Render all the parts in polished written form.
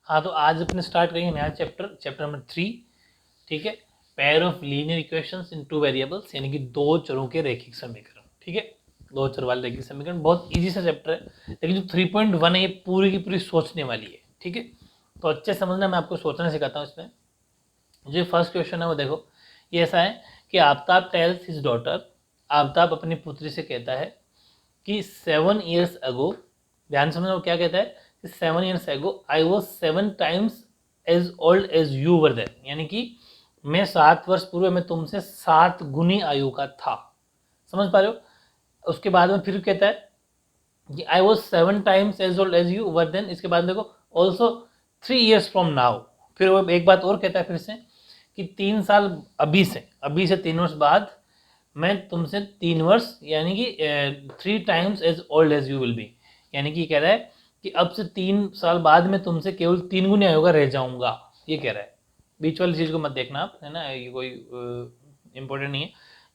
हाँ, तो आज अपने स्टार्ट करेंगे नया चैप्टर नंबर 3। ठीक है, pair of linear equations in two variables, यानी कि दो चरों के रैखिक समीकरण। ठीक है, दो चर वाले रैखिक समीकरण, बहुत इजी सा चैप्टर है, लेकिन जो 3.1 है ये पूरी की पूरी सोचने वाली है। ठीक है, तो अच्छे समझना, मैं आपको सोचना सिखाता हूँ इसमें। जो फर्स्ट क्वेश्चन है वो देखो, ये ऐसा है कि Aftab tales his daughter, Aftab अपनी पुत्री से कहता है कि 7 years ago, ध्यान समझना वो क्या कहता है कि 7 years ago I was 7 times as old as you were then, यानी कि मैं 7 वर्ष पूर्व में तुमसे 7 गुनी आयु का था। समझ पा रहे हो? उसके बाद में फिर कहता है कि I was 7 times as old as you were then, इसके बाद देखो ऑल्सो 3 years फ्रॉम नाउ। फिर वो एक बात और कहता है फिर से कि 3 साल अभी से 3 वर्ष बाद मैं तुमसे 3 वर्ष, यानी कि 3 times as old as you will be, यानी कि कह रहा है कि अब से 3 साल बाद मैं तुमसे केवल 3 गुना आयुगा रह जाऊंगा, ये कह रहा है। बीच वाली चीज को मत देखना आप, है ना, ये कोई इंपॉर्टेंट नहीं है।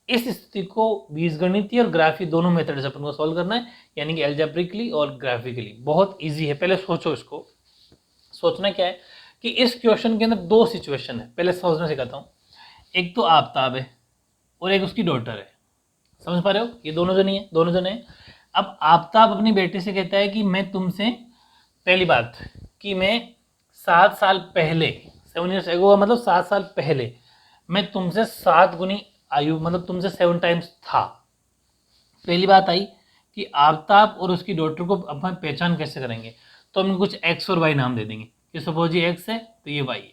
इस स्थिति को बीजगणितीय और ग्राफी दोनों मेथड से अपन को सॉल्व करना है, यानी कि एल्जेब्रिकली और ग्राफिकली। बहुत इजी है, पहले सोचो इसको। सोचना क्या है कि इस क्वेश्चन के अंदर दो सिचुएशन है, पहले समझना सिखाता हूँ। एक तो आफ्ताब है और एक उसकी डॉटर है। समझ पा रहे हो? ये दोनों जने हैं, दोनों जने हैं। अब आफ्ताब अपनी बेटी से कहता है कि मैं तुमसे, पहली बात कि मैं 7 साल पहले, 7 years एगो मतलब 7 साल पहले मैं तुमसे 7 गुनी आयु, मतलब तुमसे 7 times था। पहली बात आई कि आफ्ताब और उसकी डॉटर को अपन पहचान कैसे करेंगे, तो हम कुछ एक्स और वाई नाम दे देंगे कि सपोज ये एक्स है तो ये वाई है।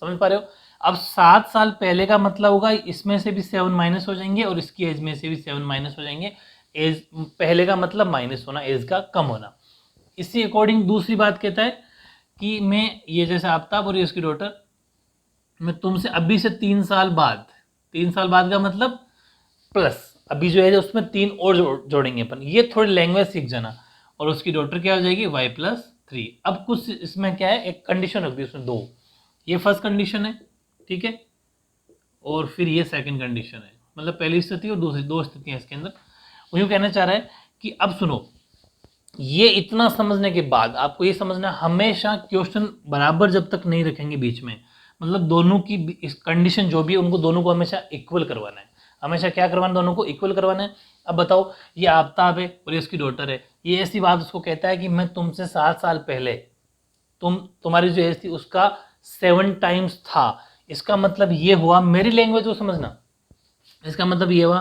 समझ पा रहे हो? अब 7 साल पहले का मतलब होगा इसमें से भी 7 माइनस हो जाएंगे और इसकी एज में से भी 7 माइनस हो जाएंगे। एज पहले का मतलब माइनस होना, एज का कम होना। इसी अकॉर्डिंग दूसरी बात कहता है कि मैं ये जैसे आफ्ताब और ये उसकी डॉटर, मैं तुमसे अभी से 3 साल बाद, 3 साल बाद का मतलब प्लस अभी जो है उसमें 3 और जोड़ेंगे अपन, ये थोड़ी लैंग्वेज सीख जाना। और उसकी डॉटर क्या हो जाएगी y+3। अब कुछ इसमें क्या है, एक कंडीशन रख दी उसमें दो। ये फर्स्ट कंडीशन है, ठीक है, और फिर ये सेकंड कंडीशन है, मतलब पहली स्थिति और दूसरी, दो स्थितियां इसके अंदर। वो यूँ कहना चाह रहा है कि अब सुनो, ये इतना समझने के बाद आपको ये समझना, हमेशा क्वेश्चन बराबर जब तक नहीं रखेंगे बीच में, मतलब दोनों की इस कंडीशन जो भी है उनको दोनों को हमेशा इक्वल करवाना है। हमेशा क्या करवाना, दोनों को इक्वल करवाना है। अब बताओ, ये आफ्ताब है और ये उसकी डॉटर है, ये ऐसी बात उसको कहता है कि मैं तुमसे 7 साल पहले, तुम्हारी जो एज थी उसका 7 times था। इसका मतलब ये हुआ, मेरी लैंग्वेज को समझना, इसका मतलब ये हुआ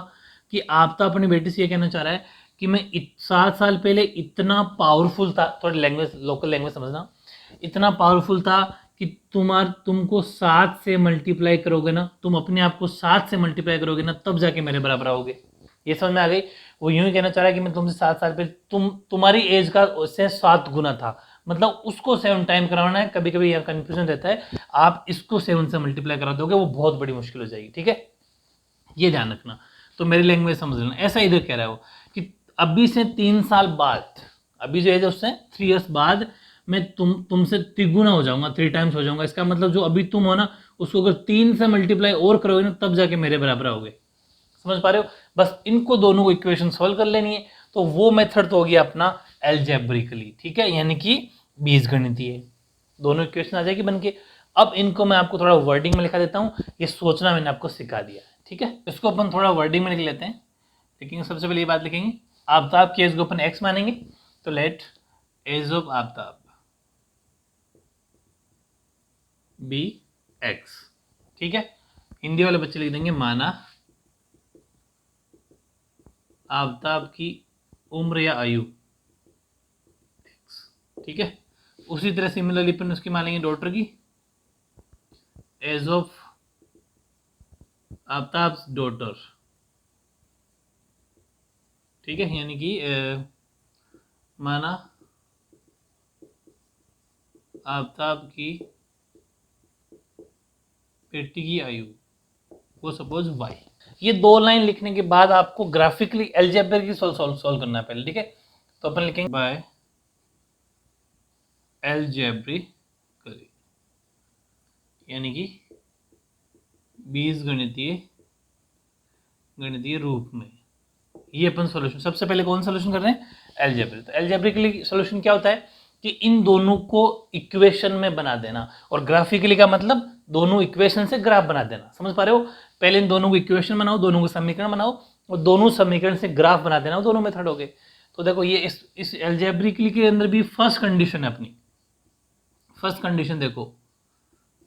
कि आप तो अपनी बेटी से ये कहना चाह रहा है कि मैं 7 साल पहले इतना पावरफुल था, थोड़ी लैंग्वेज, लोकल लैंग्वेज समझना, इतना पावरफुल था कि तुमको 7 से मल्टीप्लाई करोगे ना, तुम अपने आप को 7 से मल्टीप्लाई करोगे ना, तब जाके मेरे बराबर आओगे। ये समझ में आ गई? वो यूं ही कहना चाह रहा है कि मैं तुमसे 7 साल पहले, तुम्हारी एज का उससे 7 गुना था, मतलब उसको 7 टाइम कराना है। कभी कभी यहाँ कंफ्यूजन रहता है, आप इसको 7 से मल्टीप्लाई करा दोगे वो बहुत बड़ी मुश्किल हो जाएगी। ठीक है, ये ध्यान रखना। तो मेरी लैंग्वेज समझ लेना, ऐसा इधर कह रहा है वो कि अभी से 3 साल बाद, अभी जो है उससे 3 years बाद मैं तुमसे तिगुना हो जाऊंगा, 3 times हो जाऊंगा। इसका मतलब जो अभी तुम हो ना, उसको अगर 3 से मल्टीप्लाई और करोगे ना, तब जाके मेरे बराबर आओगे। समझ पा रहे हो? बस इनको दोनों को इक्वेशन सॉल्व कर लेनी है। तो वो मेथड तो होगी अपना एल्जेब्रिकली, ठीक है, यानी कि बीजगणितीय। दोनों इक्वेशन आ जाएगी बन के। अब इनको मैं आपको थोड़ा वर्डिंग में लिखा देता हूँ, ये सोचना मैंने आपको सिखा दिया। ठीक है, इसको अपन थोड़ा वर्डिंग में लिख लेते हैं। लेकिन सबसे पहले ये बात लिखेंगे, आफ्ताब की एज को अपन एक्स मानेंगे, तो let age of Aftab be x. ठीक है, हिंदी वाले बच्चे लिख देंगे माना आफ्ताब की उम्र या आयु। ठीक है, उसी तरह सिमिलरली अपन उसकी मानेंगे डॉटर की एज ऑफ आफ्ताब डॉटर। ठीक है, यानी कि माना आफ्ताब की बेटी की आयु, वो सपोज वाई। ये दो लाइन लिखने के बाद आपको ग्राफिकली एल्जेब्रिकली सॉल्व करना है पहले। ठीक है, तो अपन लिखेंगे बाय एल्जेब्रिकली, यानी कि गणितीय रूप में। ये अपन सॉल्यूशन सबसे पहले कौन सॉल्यूशन कर रहे हैं, एल्जेब्रिक। तो एल्जेब्रिकली सॉल्यूशन क्या होता है कि इन दोनों को इक्वेशन में बना देना, और ग्राफिकली का मतलब दोनों इक्वेशन से ग्राफ बना देना। समझ पा रहे हो? पहले इन दोनों को इक्वेशन बनाओ, दोनों को समीकरण बनाओ, और दोनों समीकरण से ग्राफ बना देना। दोनों मेथड हो गए। तो देखो ये इस एल्जेब्रिकली के अंदर भी फर्स्ट कंडीशन है अपनी। फर्स्ट कंडीशन देखो,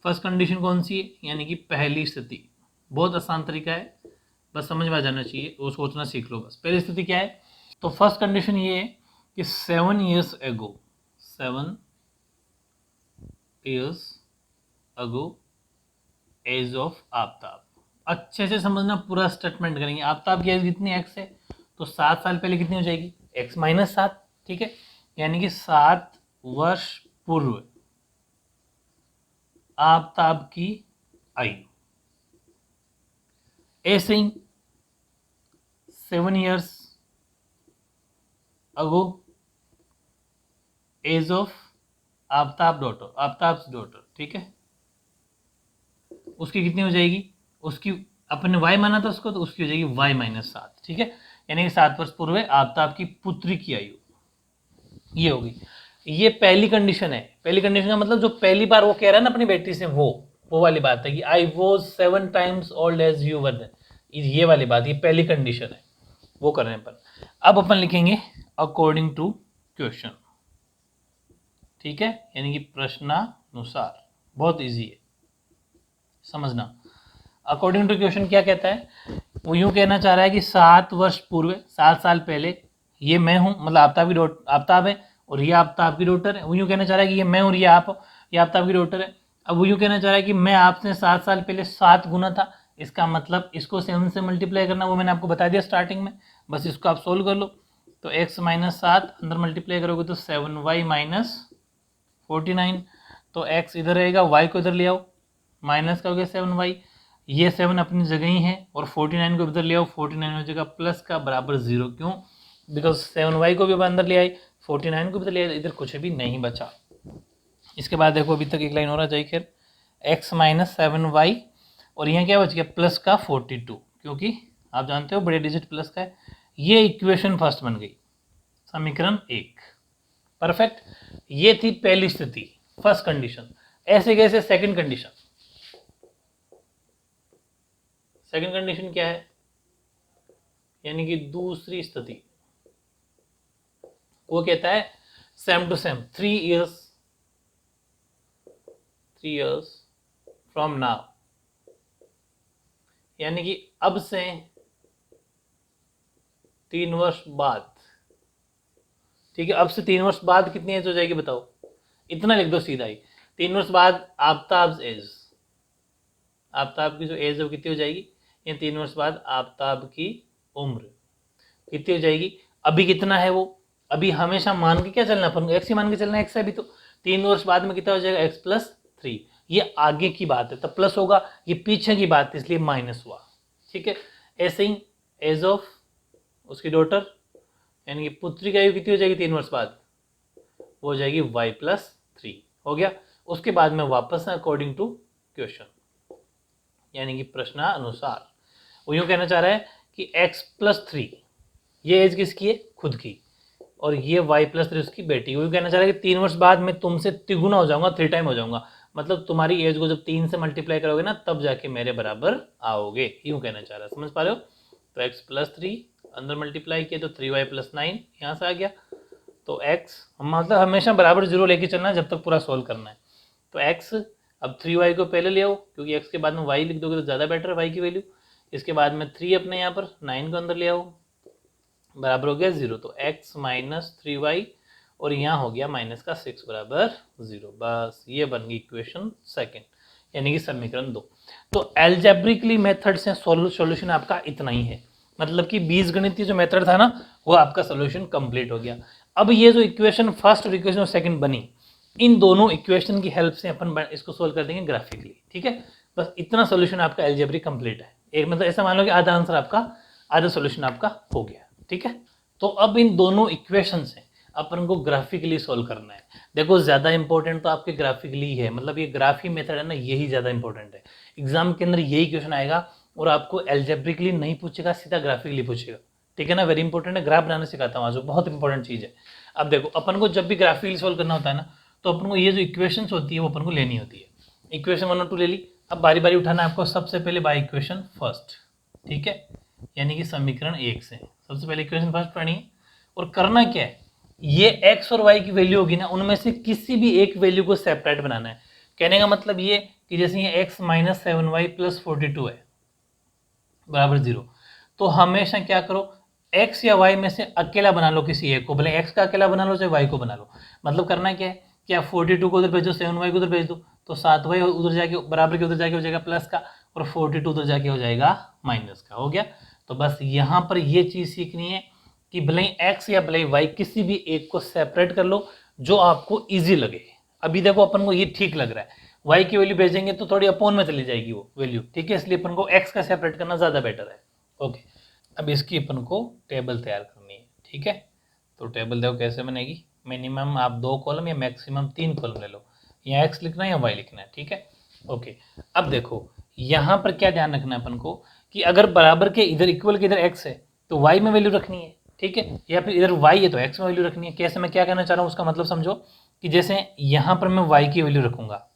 फर्स्ट कंडीशन कौन सी है? यानी कि पहली स्थिति। बहुत आसान तरीका है, बस समझ में आ जाना चाहिए, वो सोचना सीख लो बस। पहली स्थिति क्या है? तो फर्स्ट कंडीशन ये है कि 7 years ago, 7 years ago age of Aftab. अच्छे से समझना, पूरा स्टेटमेंट करेंगे। आफ्ताब की एज कितनी? एक्स है, तो 7 साल पहले कितनी हो जाएगी? X minus 7। ठीक है, यानी कि 7 वर्ष पूर्व आफ्ताब की आयु। ऐसे ही 7 years ago age of Aftab daughter, Aftab's daughter. ठीक है, उसकी कितनी हो जाएगी? उसकी अपने y माना था उसको, तो उसकी हो जाएगी y माइनस 7। ठीक है, यानी कि 7 वर्ष पूर्व आफ्ताब की पुत्री की आयु। ये होगी। ये पहली कंडीशन है। पहली कंडीशन का मतलब जो पहली बार वो कह रहा है ना अपनी बेटी से, वो वाली बात है कि I was 7 times old as you were then. ये वाली बात, ये पहली कंडीशन है, वो करने पर। अब अपन लिखेंगे अकॉर्डिंग टू क्वेश्चन। ठीक है, यानी कि प्रश्नानुसार। बहुत इजी है समझना। अकॉर्डिंग टू क्वेश्चन क्या कहता है? वो यूं कहना चाह रहा है कि 7 वर्ष पूर्व, 7 साल पहले, ये मैं हूं, मतलब आफ्ताब है और ये आफ्ताब की डॉटर है। वो यूं कहना चाह रहा है कि ये मैं और ये आप, ये आफ्ताब की डॉटर है। अब वो यूं कहना चाह रहा है कि मैं आपसे 7 साल पहले 7 गुना था। इसका मतलब इसको 7 से मल्टीप्लाई करना, वो मैंने आपको बता दिया स्टार्टिंग में, बस इसको आप सोल्व कर लो। तो x माइनस 7 अंदर मल्टीप्लाई करोगे तो 7y माइनस 49। तो x इधर रहेगा, y को इधर ले आओ, माइनस का हो गया 7y। ये 7 अपनी जगह ही है, और 49 को इधर ले आओ, 49 हो जाएगा प्लस का बराबर 0। क्यों? बिकॉज 7y को भी अंदर ले आई, 49 को भी इधर ले आई, इधर कुछ भी नहीं बचा। इसके बाद देखो अभी तक एक लाइन और आ जाएगी। खैर, x माइनस 7y, और यहाँ क्या बच गया? प्लस का 42, क्योंकि आप जानते हो बड़े डिजिट प्लस का है। ये इक्वेशन फर्स्ट बन गई, समीकरण 1। परफेक्ट। ये थी पहली स्थिति, फर्स्ट कंडीशन। ऐसे कैसे सेकंड कंडीशन? सेकंड कंडीशन क्या है? यानी कि दूसरी स्थिति। वो कहता है same to same 3 years from now, यानी कि अब से 3 वर्ष बाद। ठीक है, अब से 3 वर्ष बाद कितनी एज हो जाएगी बताओ? इतना लिख दो सीधा ही। 3 वर्ष बाद आफ्ताब्स एज, आफ्ताब की जो एज है वो कितनी हो जाएगी? ये 3 वर्ष बाद आफ्ताब की उम्र कितनी हो जाएगी? अभी कितना है वो? अभी हमेशा मान के क्या चलना, अपन एक्स ही मान के चलना, एक्स है अभी। तो 3 वर्ष बाद में कितना हो जाएगा? X plus 3। ये आगे की बात है, तब प्लस होगा, ये पीछे की बात है इसलिए माइनस हुआ। ठीक है, ऐसे ही एज ऑफ उसकी डॉटर, यानी कि पुत्री की आयु कितनी हो जाएगी 3 वर्ष बाद? वो हो जाएगी y प्लस 3। हो गया। उसके बाद में वापस अकॉर्डिंग टू क्वेश्चन, यानी कि प्रश्नानुसार। वो यूं कहना चाह रहा है कि x प्लस 3, ये एज किसकी है? खुद की, और ये y प्लस 3 उसकी बेटी। वो यूं कहना चाह रहा है कि 3 वर्ष बाद मैं तुमसे तिगुना हो जाऊंगा, 3 टाइम हो जाऊंगा। मतलब तुम्हारी एज को जब 3 से मल्टीप्लाई करोगे ना, तब जाके मेरे बराबर आओगे, यूं कहना चाह रहा है। समझ पा रहे हो? तो x प्लस 3 अंदर मल्टीप्लाई किया तो 3y प्लस 9 यहाँ से आ गया। तो x मतलब हमेशा बराबर 0 लेके चलना है जब तक पूरा सोल्व करना है। तो x, अब 3y को पहले ले आओ, क्योंकि x के बाद में y लिख दोगे तो ज़्यादा बेटर है y की वैल्यू। इसके बाद में 3 अपने यहाँ पर 9 को अंदर ले आओ, बराबर हो गया 0। तो x माइनस 3y, और यहाँ हो गया माइनस का 6 बराबर 0। बस ये बन गई इक्वेशन सेकेंड, यानी कि समीकरण 2। तो एल्जेब्रिकली मेथड से सॉल्यूशन आपका इतना ही है, मतलब कि बीजगणितीय जो मेथड था ना, वो आपका सॉल्यूशन कंप्लीट हो गया। अब ये जो इक्वेशन फर्स्ट और इक्वेशन सेकंड बनी, इन दोनों इक्वेशन की हेल्प से अपन इसको सोल्व कर देंगे ग्राफिकली। ठीक है, बस इतना सॉल्यूशन आपका एल्जेब्रिक कंप्लीट है। एक मतलब ऐसा मान लो कि आधा आंसर आपका, आधा सॉल्यूशन आपका हो गया। ठीक है, तो अब इन दोनों इक्वेशन से अपन को ग्राफिकली सोल्व करना है। देखो ज़्यादा इंपॉर्टेंट तो आपके ग्राफिकली है, मतलब ये ग्राफी मेथड है ना, यही ज़्यादा इंपॉर्टेंट है। एग्जाम के अंदर यही क्वेश्चन आएगा, और आपको एल्जेब्रिकली नहीं पूछेगा, सीधा ग्राफिकली पूछेगा। ठीक है ना, वेरी इंपॉर्टेंट है, ग्राफ बनाना सिखाता हूँ आज, बहुत इंपॉर्टेंट चीज़ है। अब देखो अपन को जब भी ग्राफिकली सॉल्व करना होता है ना, तो अपन को ये जो इक्वेशंस होती है वो अपन को लेनी होती है। इक्वेशन 1 और 2 ले ली, अब बारी बारी उठाना है आपको। सबसे पहले बाय इक्वेशन फर्स्ट, ठीक है, यानी कि समीकरण 1 से सबसे पहले इक्वेशन फर्स्ट पढ़नी है। और करना क्या है, ये x और y की वैल्यू होगी ना, उनमें से किसी भी एक वैल्यू को सेपरेट बनाना है। कहने का मतलब ये कि जैसे ये x माइनस 7y प्लस 42 है बराबर 0, तो हमेशा क्या करो, x या y में से अकेला बना लो किसी एक को, भले x का अकेला बना लो चाहे y को बना लो। मतलब करना क्या है, क्या 42 को उधर भेजो, 7y को उधर भेज दो, तो 7y उधर जाके बराबर के उधर जाके हो जाएगा प्लस का, और 42 उधर जाके हो जाएगा माइनस का। हो गया। तो बस यहाँ पर ये चीज़ सीखनी है कि भले ही x या भले ही y किसी भी एक को सेपरेट कर लो जो आपको ईजी लगे। अभी देखो अपन को ये ठीक लग रहा है, y की वैल्यू भेजेंगे तो थोड़ी अपोन में चली जाएगी वो वैल्यू, ठीक है, इसलिए अपन को x का सेपरेट करना ज़्यादा बेटर है। ओके, अब इसकी अपन को टेबल तैयार करनी है, ठीक है। तो टेबल देखो कैसे बनेगी, मिनिमम आप 2 कॉलम या मैक्सिमम 3 कॉलम ले लो, या x लिखना है या y लिखना है, ठीक है। ओके, अब देखो यहाँ पर क्या ध्यान रखना है अपन को कि अगर बराबर के इधर इक्वल के इधर x है तो y में वैल्यू रखनी है, ठीक है, या फिर इधर y है तो x में वैल्यू रखनी है। कैसे, मैं क्या कहना चाह रहा हूँ उसका मतलब समझो कि जैसे यहाँ पर मैं y की वैल्यू रखूंगा,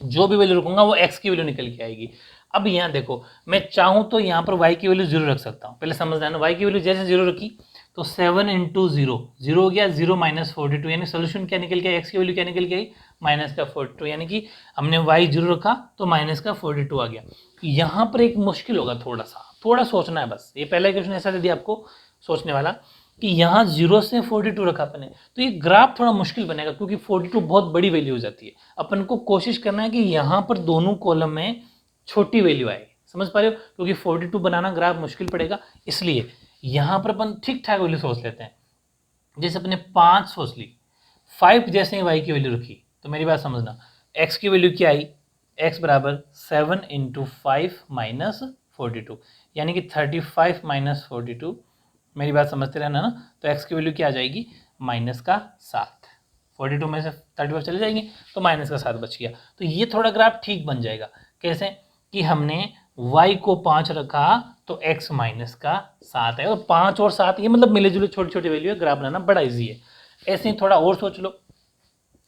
जो भी वैल्यू रखूंगा वो x की वैल्यू निकल के आएगी। अब यहाँ देखो, मैं चाहूँ तो यहाँ पर y की वैल्यू 0 रख सकता हूँ, पहले समझना है ना। y की वैल्यू जैसे 0 रखी तो 7 इंटू 0 0 हो गया, 0 माइनस 42, यानी सोल्यूशन क्या निकल के, x की वैल्यू क्या निकल के आई, माइनस का 42, यानी कि हमने y 0 रखा तो माइनस का 42 आ गया। यहाँ पर एक मुश्किल होगा, थोड़ा सोचना है बस। ये पहला क्वेश्चन ऐसा दे दिया आपको सोचने वाला कि यहाँ 0 से 42 रखा अपन ने, तो ये ग्राफ थोड़ा मुश्किल बनेगा क्योंकि 42 बहुत बड़ी वैल्यू हो जाती है। अपन को कोशिश करना है कि यहाँ पर दोनों कॉलम में छोटी वैल्यू आए, समझ पा रहे हो, क्योंकि 42 बनाना ग्राफ मुश्किल पड़ेगा। इसलिए यहाँ पर अपन ठीक ठाक वैल्यू सोच लेते हैं। जैसे अपने 5 सोच ली, 5 जैसे ही y की वैल्यू रखी, तो मेरी बात समझना, x की वैल्यू क्या आई, x बराबर 7 इंटू 5 माइनस 42, यानी कि 35 माइनस 42, मेरी बात समझते रहना ना। तो x की वैल्यू क्या आ जाएगी, माइनस का 7, 42 में से 35 चले जाएंगे तो माइनस का 7 बच गया। तो ये थोड़ा ग्राफ ठीक बन जाएगा। कैसे कि हमने y को 5 रखा तो x माइनस का 7 है, और 5 और 7 ये मतलब मिले जुले छोटी छोटी वैल्यू है, ग्राफ बनाना बड़ा ईजी है। ऐसे ही थोड़ा और सोच लो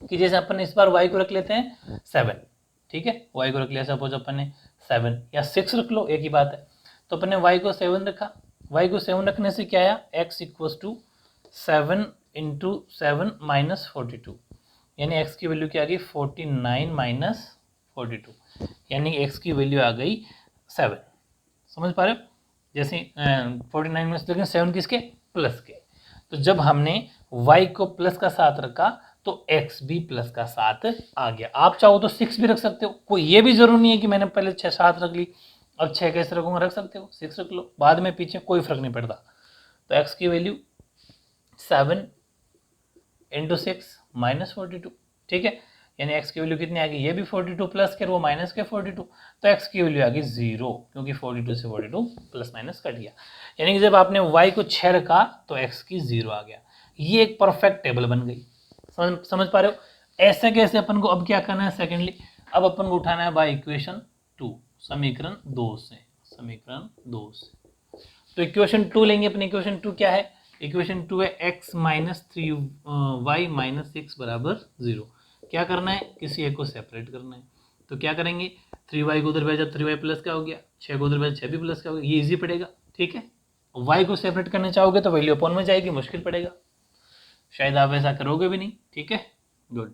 कि जैसे अपन इस बार y को रख लेते हैं 7, ठीक है, y को रख लिया सपोज अपन ने 7 या 6 रख लो, एक ही बात है। तो अपन ने y को 7 रखा, y को 7 रखने से क्या आया, x equals to 7 into 7 minus 42, यानी x की वैल्यू क्या आ गई 49 माइनस 42, यानी x की वैल्यू आ गई 7। समझ पा रहे हो, जैसे 49 में से 7 किसके, प्लस के। तो जब हमने y को प्लस का 7 रखा तो x भी प्लस का 7 आ गया। आप चाहो तो 6 भी रख सकते हो, कोई ये भी जरूरी नहीं है कि मैंने पहले 6 7 रख ली अब 6 कैसे रखूंगा, रख सकते हो 6 रख लो, बाद में पीछे कोई फर्क नहीं पड़ता। तो x की वैल्यू 7 इंटू 6 माइनस 42, ठीक है, यानी x की वैल्यू कितनी आ गई, ये भी 42 प्लस के वो माइनस के 42, तो x की वैल्यू आ गई 0, क्योंकि 42 से 42 प्लस माइनस कट गया। यानी कि जब आपने y को 6 रखा तो x की 0 आ गया। ये एक परफेक्ट टेबल बन गई। समझ पा रहे हो। ऐसे कैसे अपन को अब क्या करना है, सेकेंडली अब अपन को उठाना है बाय इक्वेशन 2, समीकरण 2 से, समीकरण 2 से। तो इक्वेशन 2 लेंगे। अपनी इक्वेशन 2 क्या है, इक्वेशन 2 है x माइनस 3y माइनस 6 बराबर 0। क्या करना है, किसी एक को सेपरेट करना है। तो क्या करेंगे, 3y को उधर भेजा 3y प्लस का हो गया, 6 को उधर भेजा 6 भी प्लस का हो गया, ये इजी पड़ेगा, ठीक है। y को सेपरेट करना चाहोगे तो वैल्यू अपॉन में जाएगी, मुश्किल पड़ेगा, शायद आप ऐसा करोगे भी नहीं, ठीक है, गुड।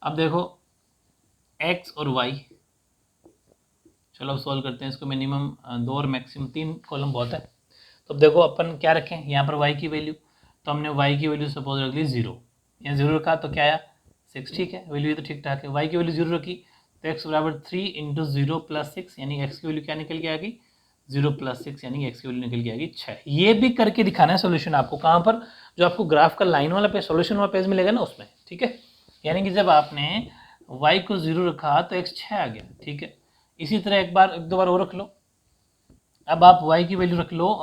अब देखो x और y, चलो अब सॉल्व करते हैं इसको। मिनिमम 2 और मैक्सिमम 3 कॉलम बहुत है। तो अब देखो अपन क्या रखें यहाँ पर y की वैल्यू, तो हमने y की वैल्यू सपोज रख ली 0, यहाँ 0 रखा तो क्या आया 6, ठीक है, वैल्यू तो ठीक ठाक है। y की वैल्यू 0 रखी तो x बराबर 3 इंटू 0 प्लस 6, यानी x की वैल्यू क्या निकल के आ गई 0 प्लस 6, यानी x की वैल्यू निकल के आ गई 6। ये भी करके दिखाना है सोल्यूशन आपको, कहाँ पर, जो आपको ग्राफ का लाइन वाला पेज सोल्यूशन वाला पेज मिलेगा ना उसमें, ठीक है। यानी कि जब आपने y को 0 रखा तो x 6 आ गया, ठीक है। इसी तरह एक दो बार और रख लो। अब आप y की वैल्यू रख लो,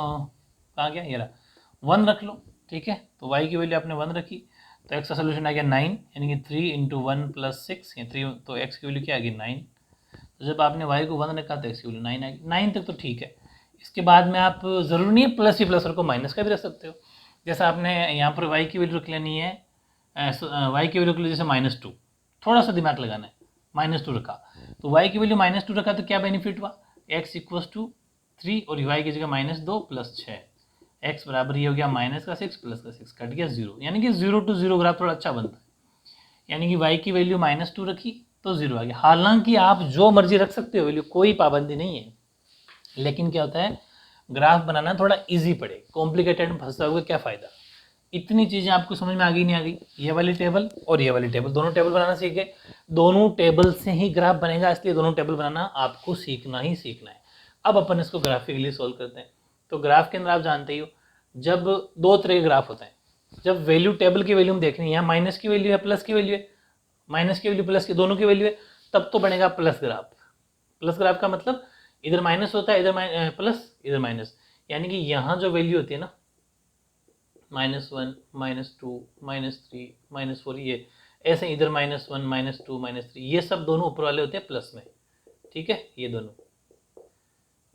कहाँ गया ये रहा 1 रख लो, ठीक है। तो y की वैल्यू आपने 1 रखी तो x का सोल्यूशन आ गया 9, यानी कि 3 इंटू 1 प्लस 6 या 3, तो x की वैल्यू क्या आ गई 9। तो जब आपने y को 1 रखा तो x की वैल्यू 9 आ गई। 9 तक तो ठीक है। इसके बाद में आप ज़रूरी नहीं है प्लस ही प्लस रखो, माइनस का भी रख सकते हो। जैसा आपने यहाँ पर y की वैल्यू रख लेनी है, y की वैल्यू रख ली जैसे -2, थोड़ा सा दिमाग लगाना है, -2 रखा तो y की वैल्यू -2 रखा तो क्या बेनिफिट हुआ, x इक्वल्स टू 3 और y की जगह -2 + 6, x बराबर ये हो गया -6 + 6 कट गया 0, यानी कि 0 to 0 ग्राफ थोड़ा अच्छा बनता है। यानी कि y की वैल्यू -2 रखी तो 0 आ गया। हालांकि आप जो मर्जी रख सकते हो वैल्यू, कोई पाबंदी नहीं है, लेकिन क्या होता है ग्राफ बनाना थोड़ा इजी पड़े, कॉम्प्लिकेटेड में फंसा होगा क्या फ़ायदा। इतनी चीज़ें आपको समझ में आ गई नहीं आ गई, ये वाली टेबल और ये वाली टेबल, दोनों टेबल बनाना सीखे, दोनों टेबल से ही ग्राफ बनेगा, इसलिए दोनों टेबल बनाना आपको सीखना ही सीखना है। अब अपन इसको ग्राफिकली सोल्व करते हैं। तो ग्राफ के अंदर आप जानते ही हो, जब दो तरह के ग्राफ होते हैं, जब वैल्यू टेबल की वैल्यू हम देख रहे हैं, यहाँ माइनस की वैल्यू है प्लस की वैल्यू है, माइनस की वैल्यू प्लस की, दोनों की वैल्यू है, तब तो बनेगा प्लस ग्राफ। प्लस ग्राफ का मतलब इधर माइनस होता है, इधर प्लस, इधर माइनस, यानी कि यहाँ जो वैल्यू होती है ना -1 -2 -3 -4, ये ऐसे इधर -1 -2 -3, ये सब दोनों ऊपर वाले होते हैं प्लस में, ठीक है, ये दोनों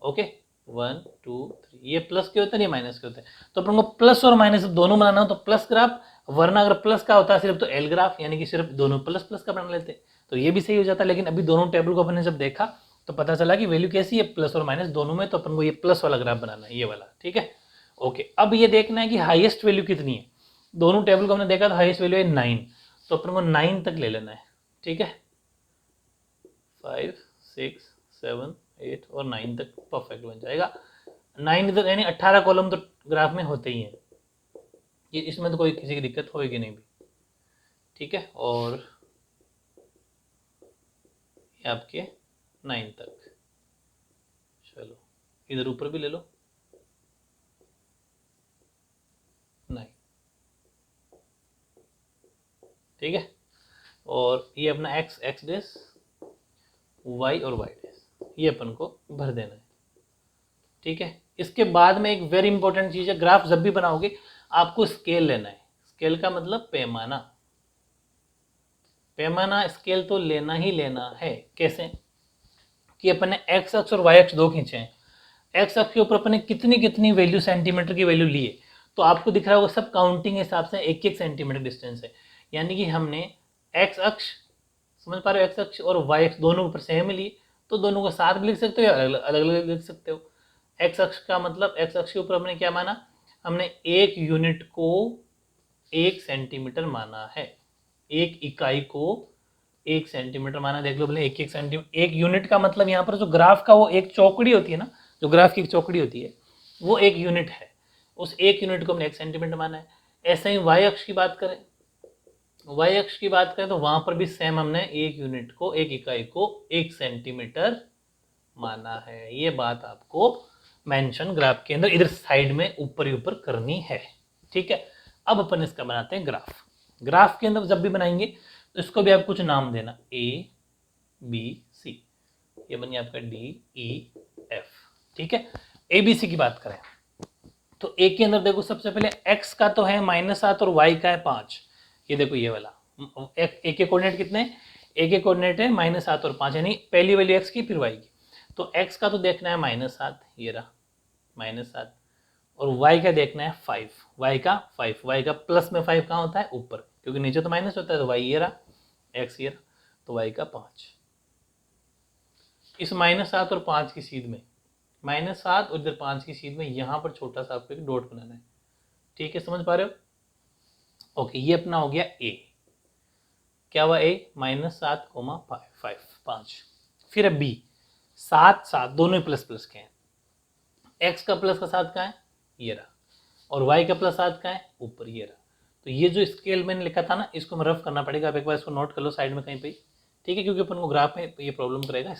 ओके 1 2 3, ये प्लस के होते हैं, ये माइनस के होते हैं। तो अपन को प्लस और माइनस दोनों बनाना हो तो प्लस ग्राफ, वरना अगर प्लस का होता है सिर्फ तो एल ग्राफ, यानी कि सिर्फ दोनों प्लस प्लस का बना लेते, तो ये भी सही हो जाता। लेकिन अभी दोनों टेबल को अपन ने जब देखा तो पता चला कि वैल्यू कैसी है, प्लस और माइनस दोनों में, तो अपन को ये प्लस वाला ग्राफ बनाना है, ये वाला, ठीक है ओके। अब ये देखना है कि हाईएस्ट वैल्यू कितनी है, दोनों टेबल को हमने देखा तो हाईएस्ट वैल्यू है 9, तो अपन को 9 तक ले लेना है, ठीक है 5 6 7 8 और 9 तक परफेक्ट बन जाएगा। 9 इधर यानी 18 कॉलम तो ग्राफ में होते ही हैं, ये इसमें तो कोई किसी की दिक्कत होगी नहीं भी, ठीक है। और ये आपके 9 तक, चलो इधर ऊपर भी ले लो 9, ठीक है। और ये अपना x x डेस, y और y डेस, ये अपन को भर देना है, ठीक है। इसके बाद में एक वेरी इंपॉर्टेंट चीज है, ग्राफ जब भी बनाओगे आपको स्केल लेना है। स्केल का मतलब पैमाना, पैमाना स्केल तो लेना ही लेना है। कैसे कि अपन ने एक्स अक्ष और वाई अक्ष दो खींचे हैं, एक्स अक्ष के ऊपर अपन ने कितनी कितनी वैल्यू सेंटीमीटर की वैल्यू ली है, तो आपको दिख रहा होगा सब काउंटिंग के हिसाब से एक एक सेंटीमीटर डिस्टेंस है, यानी कि हमने एक्स अक्ष, समझ पा रहे हो, एक्स अक्ष और वाई अक्ष दोनों ऊपर सेम लिए, तो दोनों को साथ भी लिख सकते हो या अलग अलग लिख सकते हो। एक्स अक्ष का मतलब एक्स अक्ष के ऊपर हमने क्या माना, हमने एक यूनिट को 1 सेंटीमीटर माना है, एक इकाई को 1 सेंटीमीटर माना। देख लो बोले एक सेंटीमीटर, एक यूनिट का मतलब यहाँ पर जो ग्राफ का वो एक चौकड़ी होती है ना, जो ग्राफ की एक चौकड़ी होती है वो एक यूनिट है, उस एक यूनिट को हमने 1 सेंटीमीटर माना है। ऐसे ही वाई अक्ष की बात करें, वाई अक्ष की बात करें तो वहां पर भी सेम हमने एक यूनिट को, एक इकाई को 1 सेंटीमीटर माना है। ये बात आपको मेंशन ग्राफ के अंदर इधर साइड में ऊपर ही ऊपर करनी है, ठीक है। अब अपन इसका बनाते हैं ग्राफ। ग्राफ के अंदर जब भी बनाएंगे तो इसको भी आप कुछ नाम देना, ए बी सी, ये बन गया आपका डी ई एफ, ठीक है। ए बी सी की बात करें तो ए के अंदर देखो सबसे पहले एक्स का तो है -7 और वाई का है 5, ये देखो ये वाला ए के कोऑर्डिनेट कितने, ए के कोऑर्डिनेट है -7 और 5, यानी पहली वैल्यू एक्स की फिर वाई की। तो एक्स का तो देखना है -7, ये रहा -7, और y का देखना है 5, y का 5, y का प्लस में 5 कहाँ होता है ऊपर, क्योंकि नीचे तो माइनस होता है, तो y ये रहा, x ये रहा, तो y का 5। इस -7 और 5 की सीध में, -7 और इधर 5 की सीध में यहाँ पर छोटा सा आपको एक डॉट बनाना है, ठीक है, समझ पा रहे हो ओके। ये अपना हो गया a, क्या हुआ a -7, 5। फिर है b, 7 7 दोनों ही प्लस प्लस के हैं, x का प्लस का 7 कहाँ है, ये रहा, और y का प्लस 7 कहाँ है, ऊपर ये रहा। तो ये जो स्केल मैंने लिखा था ना, इसको मैं रफ करना पड़ेगा, आप एक बार इसको नोट कर लो साइड में कहीं पे, ठीक है, क्योंकि अपन को ग्राफ में ये प्रॉब्लम करेगा।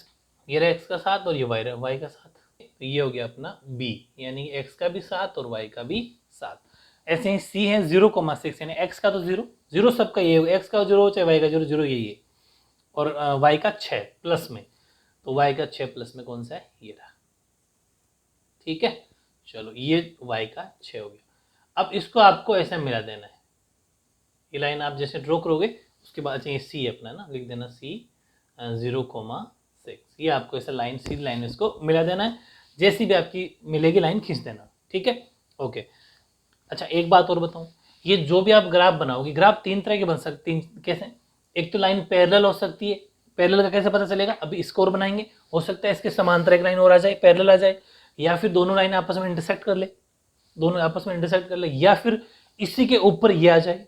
ये रहा x का 7 और ये y का 7, तो ये हो गया अपना b, यानी x का भी 7 और y का भी 7। ऐसे ही c है 0,6, यानी x का तो 0 0 सबका ये होगा, x का 0 चाहे y का 0 0 यही है, और y का 6 प्लस में, तो y का 6 प्लस में कौन सा है, ये रहा, ठीक है। चलो ये y का 6 हो गया। अब इसको आपको ऐसे मिला देना है, ये लाइन आप जैसे ड्रॉ करोगे उसके बाद ये c अपना ना लिख देना, c 0,6, ये आपको ऐसा लाइन सीधी लाइन इसको मिला देना है। जैसी भी आपकी मिलेगी लाइन खींच देना, ठीक है। ओके, अच्छा एक बात और बताऊं, ये जो भी आप ग्राफ बनाओगे, ग्राफ तीन तरह के बन सकते हैं। कैसे? एक तो लाइन पैरेलल हो सकती है, पैरेलल का कैसे पता चलेगा, अभी स्कोर बनाएंगे, हो सकता है इसके समांतर एक लाइन और आ जाए, पैरेलल आ जाए, या फिर दोनों लाइन आपस में इंटरसेक्ट कर ले, दोनों आपस में इंटरसेक्ट कर ले, या फिर इसी के ऊपर ये आ जाए,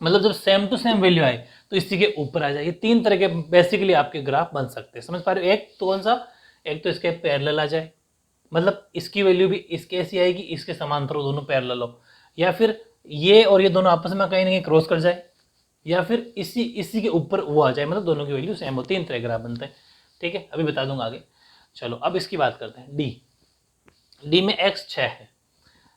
मतलब जब सेम टू सेम वैल्यू आए तो इसी के ऊपर आ जाए। ये तीन तरह के बेसिकली आपके ग्राफ बन सकते हैं, समझ पा रहे हो? एक तो कौन सा, एक तो इसके पैरेलल आ जाए, मतलब इसकी वैल्यू भी इसके ऐसी आएगी, इसके समांतर हो, दोनों पैरेलल हो, या फिर ये और ये दोनों आपस में कहीं ना कहीं क्रॉस कर जाए, या फिर इसी इसी के ऊपर वो आ जाए, मतलब दोनों की वैल्यू सेम हो। तीन तरह के ग्राफ बनते हैं, ठीक है, अभी बता दूंगा आगे। चलो अब इसकी बात करते हैं। डी में x 6 है,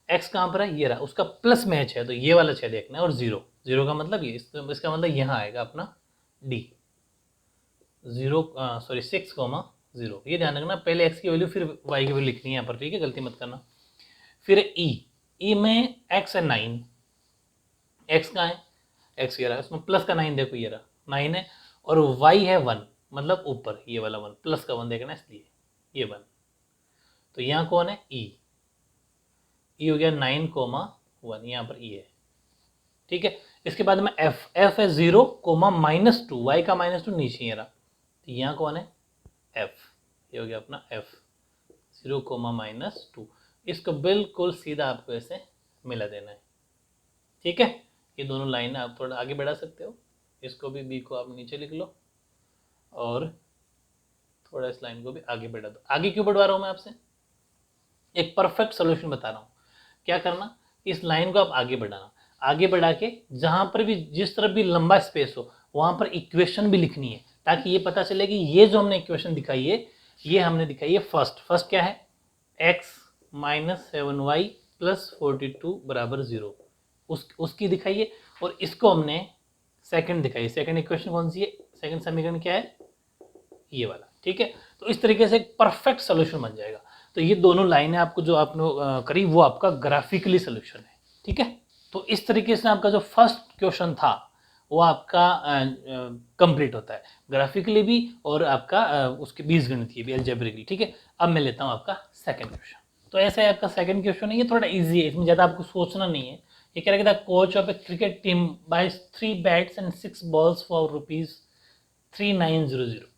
x कहाँ पर है, ये रहा, उसका प्लस में है 6, तो ये वाला 6 देखना है, और जीरो, जीरो का मतलब ये, इसका मतलब यहाँ आएगा अपना डी, 6,0, ये ध्यान रखना, पहले x की वैल्यू फिर y की वैल्यू लिखनी है यहाँ पर, ठीक है, गलती मत करना। फिर ई में x है 9, x कहाँ है, x ये रहा, इसमें प्लस का 9 देखो, ये रहा 9 है, और y है 1, मतलब ऊपर ये वाला 1, प्लस का 1 देखना इसलिए ये 1, तो यहाँ कौन है, ई हो गया 9,1, यहाँ पर ई है, ठीक है। इसके बाद में एफ है 0,-2, वाई का -2 नीचे ये रहा, तो यहाँ कौन है, एफ, ये हो गया अपना एफ, 0,-2, इसको बिल्कुल सीधा आपको ऐसे मिला देना है, ठीक है। ये दोनों लाइन आप थोड़ा आगे बढ़ा सकते हो, इसको भी बी को आप नीचे लिख लो, और थोड़ा इस लाइन को भी आगे बढ़ा दो। आगे क्यों बढ़वा रहा हूँ मैं आपसे, एक परफेक्ट सोल्यूशन बता रहा हूँ। क्या करना, इस लाइन को आप आगे बढ़ाना, आगे बढ़ा के जहां पर भी जिस तरफ भी लंबा स्पेस हो वहां पर इक्वेशन भी लिखनी है, ताकि ये पता चले कि ये जो हमने इक्वेशन दिखाई है, ये हमने दिखाई है फर्स्ट क्या है, x - 7y + 42 = 0, उसकी दिखाई है, और इसको हमने सेकंड दिखाई। सेकंड इक्वेशन कौन सी है, सेकंड समीकरण क्या है, ये वाला, ठीक है। तो इस तरीके से एक परफेक्ट सोल्यूशन बन जाएगा। तो ये दोनों लाइनें आपको जो आपने करी वो आपका ग्राफिकली सोल्यूशन है, ठीक है। तो इस तरीके से आपका जो फर्स्ट क्वेश्चन था वो आपका कंप्लीट होता है, ग्राफिकली भी और आपका उसके बीजगणितीय भी, अलजेब्रिकली, ठीक है। अब मैं लेता हूँ आपका सेकंड क्वेश्चन। तो ऐसा है आपका सेकंड क्वेश्चन है, ये थोड़ा इजी है, इसमें ज़्यादा आपको सोचना नहीं है। ये कह रहा था, coach of a cricket team buys 3 bats and 6 balls for ₹3900।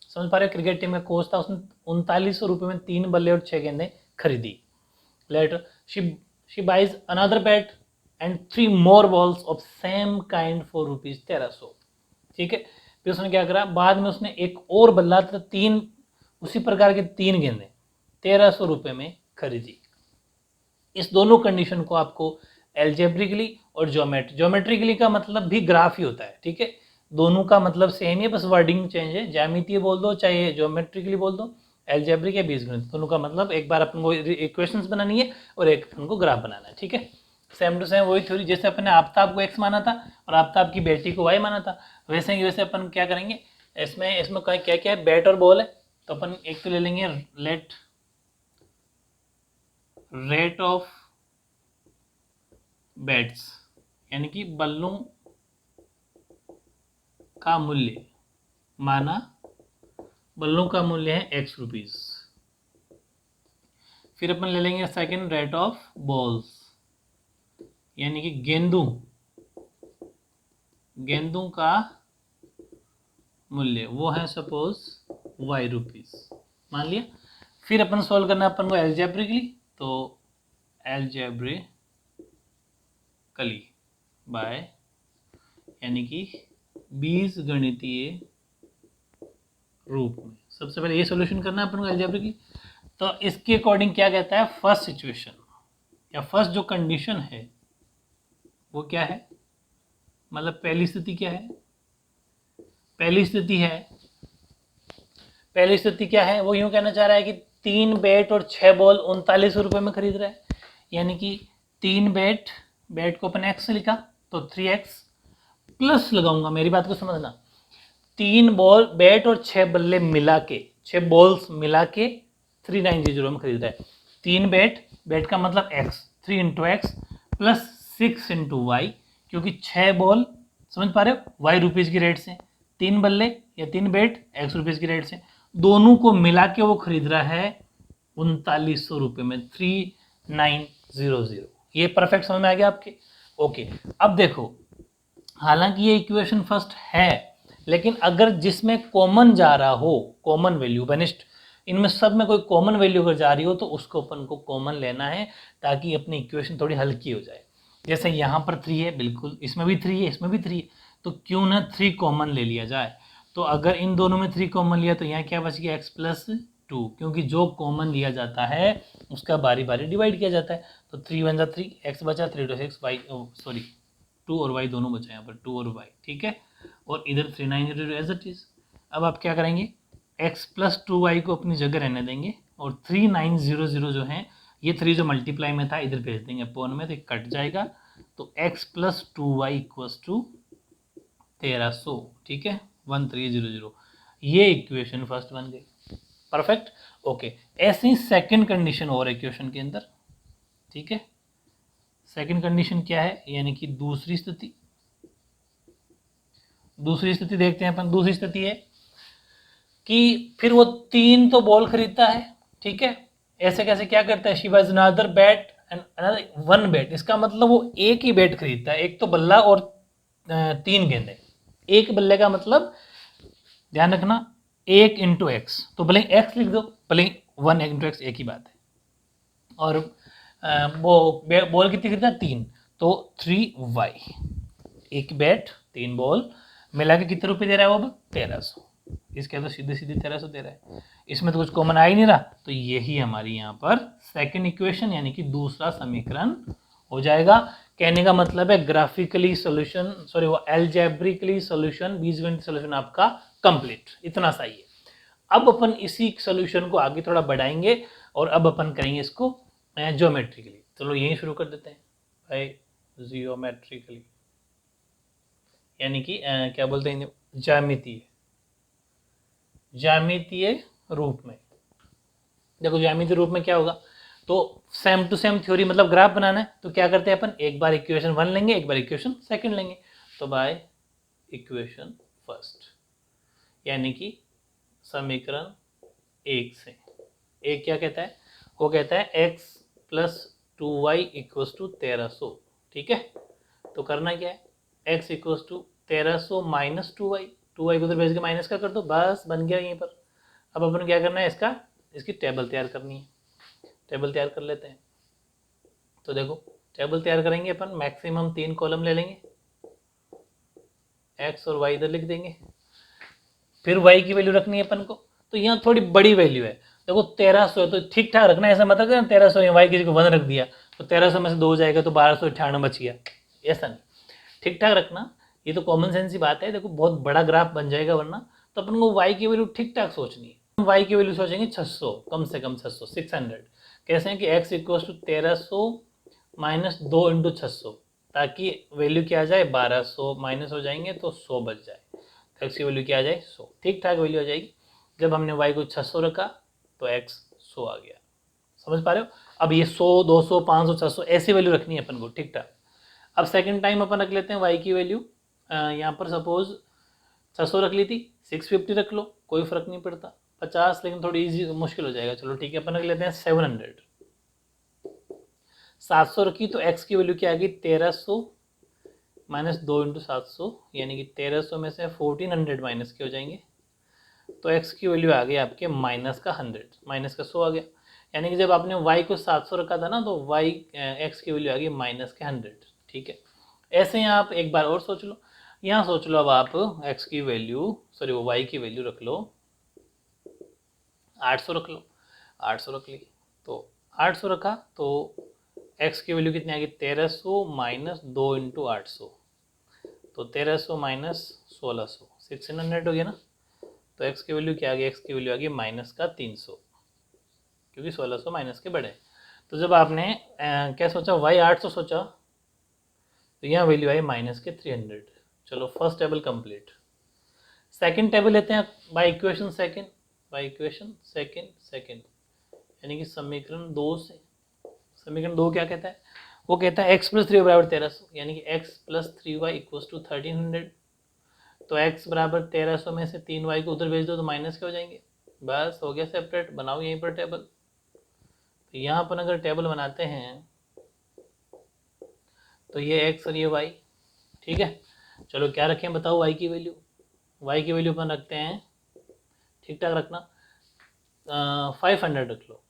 समझ पा रहे हो, क्रिकेट टीम का कोच था, उसने 3900 रुपये में 3 बल्ले और 6 गेंदें खरीदी। Later she buys another bat and 3 more balls of same kind for ₹1300, ठीक है। फिर उसने क्या करा, बाद में उसने एक और बल्ला था, 3 उसी प्रकार के 3 गेंदें 1300 रुपये में खरीदी। इस दोनों कंडीशन को आपको एल्जेब्रिकली और ज्योमेट्रिकली का मतलब भी ग्राफ ही होता है, ठीक है। दोनों का मतलब सेम है, बस वर्डिंग चेंज है, ज्यामितीय बोल दो चाहे ज्योमेट्रिकली बोल दो, एल्जेब्रिक या बीजगणित, दोनों का मतलब एक बार अपन को इक्वेशंस बनानी है और एक अपन को ग्राफ बनाना है, ठीक है। सेम टू सेम वही थ्योरी, जैसे अपन ने आफ्ताब को x माना था और आफ्ताब की बेटी को y माना था, वैसे ही वैसे अपन क्या करेंगे, इसमें क्या क्या है, बैट और बॉल है, तो अपन एक तो ले लेंगे रेट ऑफ बैट्स, यानी कि बल्लों का मूल्य, माना बल्लों का मूल्य है x रुपीज। फिर अपन ले लेंगे सेकंड, रेट ऑफ बॉल्स, यानी कि गेंदों का मूल्य, वो है सपोज y रुपीज, मान लिया। फिर अपन सॉल्व करना अपन को एल्जेब्रिकली, तो एल्जेब्रिकली बाय, यानी कि बीजगणितीय रूप में। सबसे पहले ये सॉल्यूशन करना है अपन को एल्जेब्रिकली। तो इसके अकॉर्डिंग क्या कहता है, फर्स्ट सिचुएशन या फर्स्ट जो कंडीशन है वो क्या है, मतलब पहली स्थिति क्या है, पहली स्थिति क्या है, वो यूं कहना चाह रहा है कि 3 बैट और 6 बॉल 3900 रुपये में खरीद रहा है, यानी कि 3 बैट को अपन x लिखा तो 3x प्लस लगाऊंगा, मेरी बात को समझना, 3 बैट और 6 बल्ले मिला के, 6 बॉल्स मिला के 3900 में खरीद रहा है। 3 बैट का मतलब x, 3 × x प्लस 6 × y, क्योंकि 6 बॉल, समझ पा रहे हो, y रुपीज़ की रेट से, 3 बल्ले या 3 बैट x रुपीज़ की रेट से, दोनों को मिला के वो खरीद रहा है 3900 रुपये में 3900। ये परफेक्ट समझ में आ गया आपके? ओके, अब देखो, हालांकि ये इक्वेशन फर्स्ट है, लेकिन अगर जिसमें कॉमन जा रहा हो, कॉमन वैल्यू बनिस्ट, इनमें सब में कोई कॉमन वैल्यू अगर जा रही हो तो उसको अपन को कॉमन लेना है, ताकि अपनी इक्वेशन थोड़ी हल्की हो जाए। जैसे यहाँ पर 3 है, बिल्कुल इसमें भी 3 है, इसमें भी 3 है, तो क्यों ना 3 कॉमन ले लिया जाए। तो अगर इन दोनों में 3 कॉमन लिया तो यहाँ क्या बच गया, x+2, क्योंकि जो कॉमन लिया जाता है उसका बारी बारी डिवाइड किया जाता है। तो 3 × 1 = 3, x बचा, 3 × 6 y, सॉरी 2 और y दोनों बचे यहाँ पर, 2 और y, ठीक है। और इधर 3900 एज इट इज। अब आप क्या करेंगे, x+2y को अपनी जगह रहने देंगे, और 3900 जो है, ये 3 जो मल्टीप्लाई में था इधर भेज देंगे अपॉन में, तो ये कट जाएगा। तो x+2y = 1300, ठीक है, 1300। ये इक्वेशन फर्स्ट बन गई। Perfect, okay. ऐसी सेकंड कंडीशन और इक्वेशन के अंदर, ठीक है। सेकंड कंडीशन क्या है, यानी कि दूसरी स्थिति। दूसरी स्थिति देखते हैं अपन। दूसरी स्थिति है कि फिर वो 3 तो बॉल खरीदता है, ठीक है। ऐसे कैसे, क्या करता है, she was another bat and another 1 bat. इसका मतलब वो एक ही बैट खरीदता है, एक तो बल्ला और 3 गेंदें। एक बल्ले का मतलब ध्यान रखना 1 × x, तो भले x लिख दो, भले 1 × x, एक ही बात है। और वो बॉल कितनी खरीदा, 3, तो 3y। एक बैट 3 बॉल मिला के कितने रुपए दे रहा है वो, अब 1300। इसके तो सीधे सीधे 1300 दे रहा है, इसमें तो कुछ कॉमन आ ही नहीं रहा। तो यही हमारी यहाँ पर सेकंड इक्वेशन यानी कि दूसरा समीकरण हो जाएगा। कहने का मतलब है ग्राफिकली सॉल्यूशन, सॉरी वो एल्जेब्रिकली सॉल्यूशन, बीजगणित सॉल्यूशन आपका कंप्लीट, इतना सही है। अब अपन इसी सॉल्यूशन को आगे थोड़ा बढ़ाएंगे और अब अपन करेंगे इसको ज्योमेट्रिकली। चलो यहीं शुरू कर देते हैं भाई, जियोमेट्रिकली, यानी कि क्या बोलते हैं, ज्यामितीय, ज्यामितीय रूप में। देखो ज्यामितीय रूप में क्या होगा, तो सेम टू सेम थ्योरी, मतलब ग्राफ बनाना है, तो क्या करते हैं अपन, एक बार इक्वेशन 1 लेंगे, एक बार इक्वेशन सेकंड लेंगे। तो बाय इक्वेशन फर्स्ट, यानी कि समीकरण 1 से। एक क्या कहता है, वो कहता है x+2y = 1300, ठीक है। तो करना क्या है, x = 1300 - 2y, 2y को उधर भेज के माइनस का कर दो, बस बन गया यहीं पर। अब अपन क्या करना है, इसकी टेबल तैयार करनी है। टेबल तैयार कर लेते हैं। तो देखो टेबल तैयार करेंगे अपन, मैक्सिमम 3 कॉलम ले लेंगे, x और y इधर लिख देंगे। फिर y की वैल्यू रखनी है अपन को, तो यहाँ थोड़ी बड़ी वैल्यू है। देखो 1300 है तो ठीक ठाक रखना है, ऐसा मतलब है 1300 है, y किसी को 1 रख दिया तो 1300 में से 2 हो जाएगा तो 1298 बच गया, ऐसा नहीं, ठीक ठाक रखना। ये तो कॉमन सेंस की बात है। देखो बहुत बड़ा ग्राफ बन जाएगा वरना, तो अपन को y की वैल्यू ठीक ठाक सोचनी है। हम y की वैल्यू सोचेंगे 600, कम से कम 600, 600। कैसे हैं कि x = 1300 - 2 × 600, ताकि वैल्यू क्या आ जाए, 1200 माइनस हो जाएंगे तो 100 बच जाए। तो x की वैल्यू क्या आ जाए, 100, ठीक ठाक वैल्यू आ जाएगी। जब हमने y को 600 रखा तो x 100 आ गया। समझ पा रहे हो? अब ये 100, 200, 500, 600 ऐसी वैल्यू रखनी है अपन को, ठीक ठाक। अब सेकंड टाइम अपन रख लेते हैं y की वैल्यू, यहाँ पर सपोज 600 रख ली थी, 650 रख लो, कोई फर्क नहीं पड़ता। 50 लेकिन थोड़ी इजी मुश्किल हो जाएगा, चलो ठीक है, अपन रख लेते हैं 700। 700 रखी तो x की वैल्यू क्या आ गई, 1300 - 2 × 700, यानी कि 1300 में से 1400 माइनस के हो जाएंगे, तो x की वैल्यू आ गई आपके -100, -100 आ गया। यानी कि जब आपने y को 700 रखा था ना, तो x की वैल्यू आ गई -100, ठीक है। ऐसे ही आप एक बार और सोच लो, यहाँ सोच लो अब आप x की वैल्यू, सॉरी वो y की वैल्यू रख लो 800 रख लो, 800 रख ली, तो 800 रखा तो x की वैल्यू कितनी आ गई, 1300 - 2 × 800, तो 1300 - 1600, 1600 हो गया ना। तो x की वैल्यू क्या आ गई, x की वैल्यू आ गई -300, क्योंकि 1600 माइनस के बड़े। तो जब आपने क्या सोचा, y 800 सोचा, तो यहाँ वैल्यू आई -300। चलो first table complete. Second table लेते हैं by equation second, by equation second, यानी कि समीकरण 2 से। समीकरण 2 क्या कहता है, वो कहता है x+3y = 1300, यानी कि x+3y = 1300। तो x बराबर 1300 में से 3y को उधर भेज दो तो माइनस के हो जाएंगे, बस हो गया सेपरेट। बनाओ यहीं पर टेबल, तो यहाँ पर अगर टेबल बनाते हैं तो ये x और ये y, ठीक है। चलो क्या रखें बताओ, y की वैल्यू, y की वैल्यू अपन रखते हैं, ठीक ठाक रखना, 500 रख लो,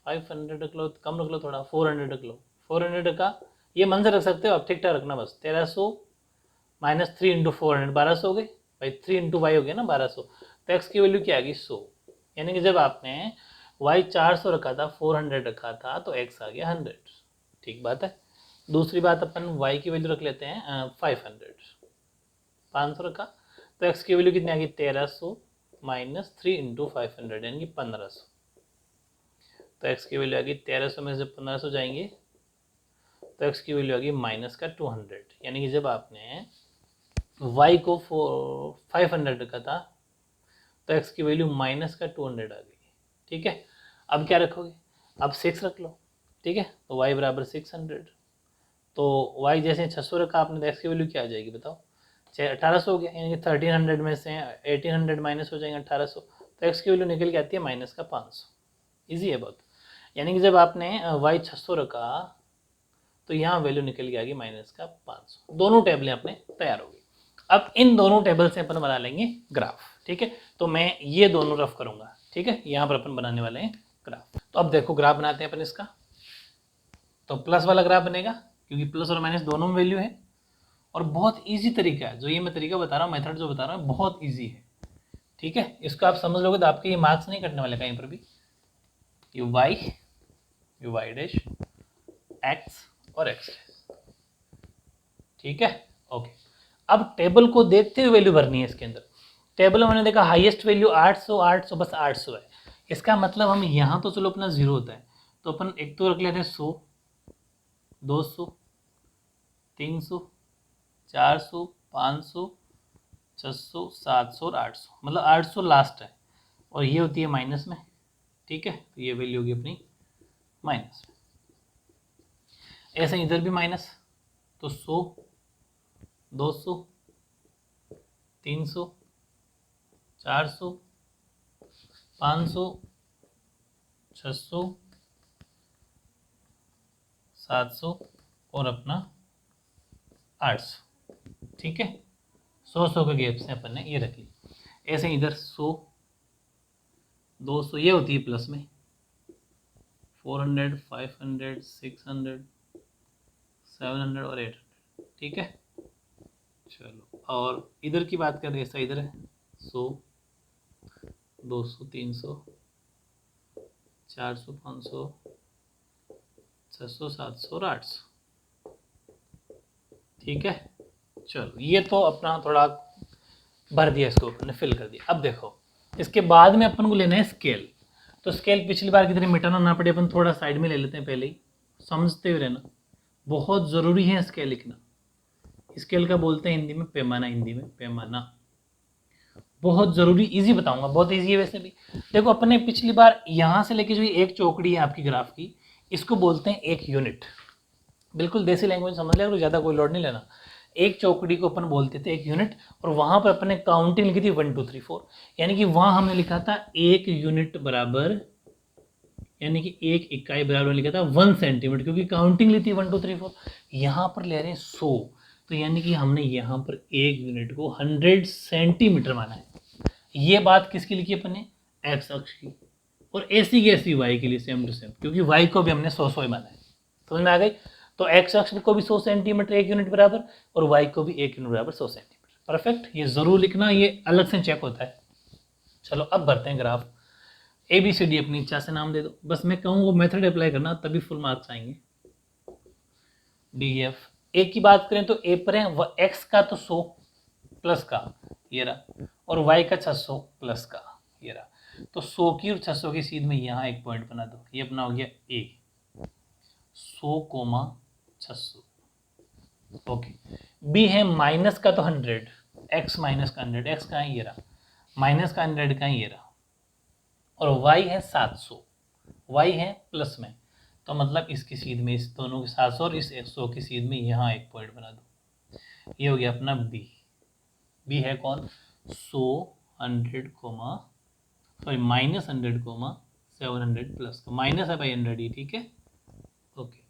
500 रख लो, कम रख लो थोड़ा, 400 रख लो, 400 का ये मन से रख सकते हो आप, ठीक ठाक रखना बस। 1300 माइनस 3 इंटू 400, 1200 हो गए भाई, 3 इंटू वाई हो गया ना 1200। तो एक्स की वैल्यू क्या आ गई 100, यानी कि जब आपने वाई 400 रखा था, 400 रखा था, तो एक्स आ गया 100, ठीक बात है। दूसरी बात अपन वाई की वैल्यू रख लेते हैं 500, 500 रखा, तो एक्स की वैल्यू कितनी आ गई 1300 माइनस 3 इंटू 500 यानी कि 1500। तो एक्स की वैल्यू आ गई 1300 में से 1500 जाएंगे तो एक्स की वैल्यू आ गई माइनस का 200, यानी कि जब आपने y को 500 रखा था तो x की वैल्यू माइनस का 200 आ गई, ठीक है। अब क्या रखोगे, अब 6 रख लो, ठीक है। तो y बराबर 600, तो y जैसे 600 रखा आपने तो x की वैल्यू क्या आ जाएगी बताओ, 1800 हो गया, यानी कि 1300 में से 1800 माइनस हो जाएंगे 1800, तो x की वैल्यू निकल के आती है माइनस का 500। ईजी है बहुत, यानी कि जब आपने y 600 रखा तो यहाँ वैल्यू निकल के आ गई माइनस का 500। दोनों टेबलें अपने तैयार हो गई। अब इन दोनों टेबल से अपन बना लेंगे ग्राफ, ठीक है। तो मैं ये दोनों रफ करूंगा, ठीक है, यहाँ पर अपन बनाने वाले हैं ग्राफ। तो अब देखो ग्राफ बनाते हैं अपन इसका। तो प्लस वाला ग्राफ बनेगा क्योंकि प्लस और माइनस दोनों में वैल्यू है, और बहुत ईजी तरीका है जो ये मैं तरीका बता रहा हूँ, मेथड जो बता रहा हूँ बहुत ईजी है, ठीक है। इसको आप समझ लोगे तो आपके ये मार्क्स नहीं कटने वाले कहीं पर भी। यू वाई डैश एक्स और एक्स, ठीक है, ओके। अब टेबल को देखते हुए वैल्यू भरनी है इसके अंदर। टेबल में मैंने देखा हाईएस्ट वैल्यू 800 800 बस 800 है, इसका मतलब हम यहाँ तो चलो अपना जीरो होता है, तो अपन एक तो रख लेते हैं 100, 200, 300, 400, 500, 600, 700 और 800, मतलब 800 लास्ट है, और ये होती है माइनस में, ठीक है। तो ये वैल्यू होगी अपनी माइनस में। ऐसे इधर भी माइनस, तो 100, 200, 300, 400, 500, 600, 700 और अपना 800, ठीक है। 100 के गैप से अपन ने ये रख ली। ऐसे इधर 100, 200 ये होती है प्लस में, 400, 500, 600, 700 और 800, ठीक है। चलो और इधर की बात करें, ऐसा इधर है 100, 200, 300, 400, 500, 600, 700 और 800, ठीक है। चलो ये तो अपना थोड़ा भर दिया, इसको अपने फिल कर दिया। अब देखो इसके बाद में अपन को लेना है स्केल। तो स्केल पिछली बार की तरह मिटाना ना पड़े, अपन थोड़ा साइड में ले लेते हैं पहले ही, समझते हुए रहना, बहुत ज़रूरी है स्केल लिखना। स्केल का बोलते हैं हिंदी में पैमाना, हिंदी में पैमाना, बहुत ज़रूरी, इजी बताऊंगा, बहुत इजी है वैसे भी। देखो अपने पिछली बार यहाँ से लेके जो एक चौकड़ी है आपकी ग्राफ की, इसको बोलते हैं एक यूनिट। बिल्कुल देसी लैंग्वेज समझ लिया, ज़्यादा कोई लोड नहीं लेना। एक चौकड़ी को अपन बोलते थे एक यूनिट, और वहाँ पर अपन ने काउंटिंग लिखी थी 1 2 3 4, यानी कि वहाँ हमने लिखा था एक यूनिट बराबर, यानी कि एक इकाई बराबर लिखा था 1 सेंटीमीटर, क्योंकि काउंटिंग ली थी 1 2 3 4। यहाँ पर ले रहे हैं 100, तो यानी कि हमने यहाँ पर एक यूनिट को 100 सेंटीमीटर माना है। ये बात किसकी लिखी अपन ने, एक्स अक्ष की, और ऐसी की ऐसी वाई के लिए सेम टू सेम, क्योंकि वाई को भी हमने 100 ही माना है, समझ में आ गई। तो एक्स अक्ष को भी 100 सेंटीमीटर एक यूनिट बराबर, और वाई को भी एक यूनिट बराबर 100 सेंटीमीटर। परफेक्ट, ये जरूर लिखना, ये अलग से चेक होता है। चलो अब भरते हैं graph. A B C D अपनी इच्छा से नाम दे दो, बस मैं कहूँ वो मेथड अप्लाई करना, तभी फुल मार्क्स आएंगे। डी एफ, ए की बात करें तो ए पर है वह एक्स का तो 100 प्लस का ये रहा, और वाई का 600 प्लस का ये रहा। तो 100 की और 600 की सीध में यहाँ एक पॉइंट बना दो, ये अपना हो गया ए, 100, 600, ओके। बी है माइनस का तो 100, एक्स माइनस का 100, एक्स का है ये रहा, माइनस का 100 का ये रहा, और y है 700, y है प्लस में, तो मतलब इसकी सीध में इस दोनों के 700 और इस 100 की सीध में यहाँ एक पॉइंट बना दो, ये हो गया अपना b। b है कौन, 100, 100, सॉरी -100, 700 प्लस का माइनस है भाई 100 ही, ठीक है ओके।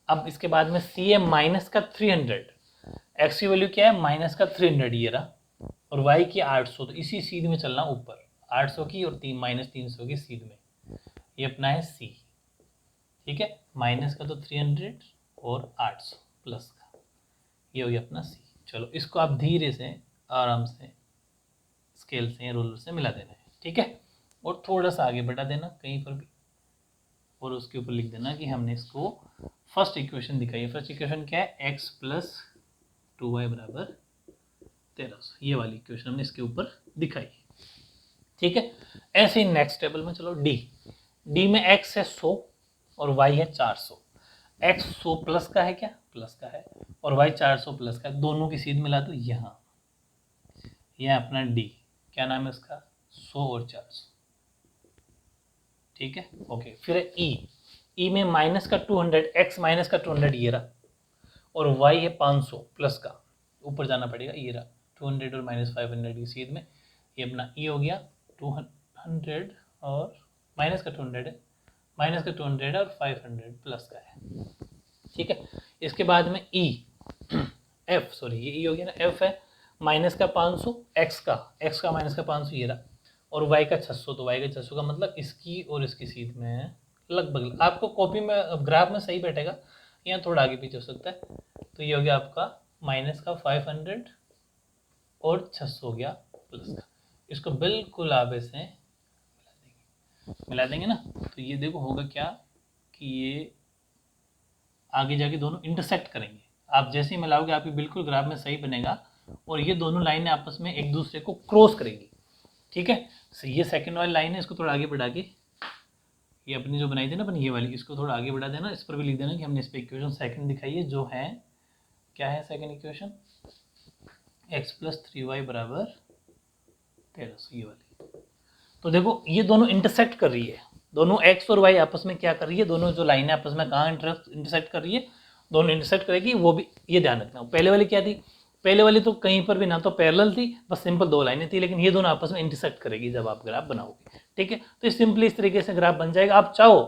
अब इसके बाद में सी है माइनस का 300, एक्स की वैल्यू क्या है माइनस का 300 ये रहा, और वाई की 800, तो इसी सीध में चलना ऊपर 800 की और -300 की सीध में, ये अपना है सी, ठीक है माइनस का तो 300 और 800 प्लस का, ये हो गया अपना सी। चलो इसको आप धीरे से आराम से स्केल से रोलर से मिला देना है, ठीक है, और थोड़ा सा आगे बढ़ा देना कहीं पर भी, और उसके ऊपर लिख देना कि हमने इसको फर्स्ट इक्वेशन दिखाई है। फर्स्ट इक्वेशन क्या है, एक्स प्लस 2y बराबर 1300, ये वाली इक्वेशन हमने इसके ऊपर दिखाई, ठीक है। ऐसे ही नेक्स्ट टेबल में चलो डी में x है 100 और y है 400, x 100 प्लस का है क्या, प्लस का है, और y 400 प्लस का है, दोनों की सीध मिला दो यहाँ, यह अपना डी, क्या नाम है इसका 100 और 400, ठीक है ओके। फिर है ई में माइनस का 200, x माइनस का 200 ये रहा, और y है 500 प्लस का, ऊपर जाना पड़ेगा, ये रहा 200 और -500 की सीध में, ये अपना ई हो गया 200 और माइनस का 200 है, माइनस का 200 और 500 प्लस का है, ठीक है। इसके बाद में ई एफ, सॉरी ये ई हो गया ना, एफ है माइनस का 500, एक्स का माइनस का 500 ये रहा, और वाई का 600, तो वाई का 600 का मतलब इसकी और इसकी सीध में लगभग, आपको कॉपी में ग्राफ में सही बैठेगा, यहाँ थोड़ा आगे पीछे हो सकता है, तो ये हो गया आपका माइनस का 500 और 600 हो गया प्लस का, इसको बिल्कुल आप ऐसे मिला देंगे ना, तो ये देखो होगा क्या कि ये आगे जाके दोनों इंटरसेक्ट करेंगे, आप जैसे ही मिलाओगे आपकी बिल्कुल ग्राफ में सही बनेगा, और ये दोनों लाइनें आपस में एक दूसरे को क्रॉस करेंगी, ठीक है। ये सेकंड वाली लाइन है, इसको थोड़ा आगे बढ़ा के, ये अपनी जो बनाई थी ना अपनी ये वाली, इसको थोड़ा आगे बढ़ा देना, इस पर भी लिख देना कि हमने इस पर इक्वेशन सेकंड दिखाई है, जो है क्या है second equation, x plus 3y बराबर 1300, ये वाली। तो देखो ये दोनों इंटरसेक्ट कर रही है, दोनों x और y आपस में क्या कर रही है, दोनों जो लाइनें आपस में कहाँ इंटरसेक्ट कर रही है, दोनों इंटरसेक्ट करेगी, वो भी ये ध्यान रखना। पहले वाली क्या थी, पहले वाली तो कहीं पर भी ना तो पैरेलल थी, बस सिंपल दो लाइनें थी, लेकिन ये दोनों आपस में इंटरसेक्ट करेगी जब आप ग्राफ बनाओगे, ठीक है। तो सिंपली इस तरीके से ग्राफ बन जाएगा। आप चाहो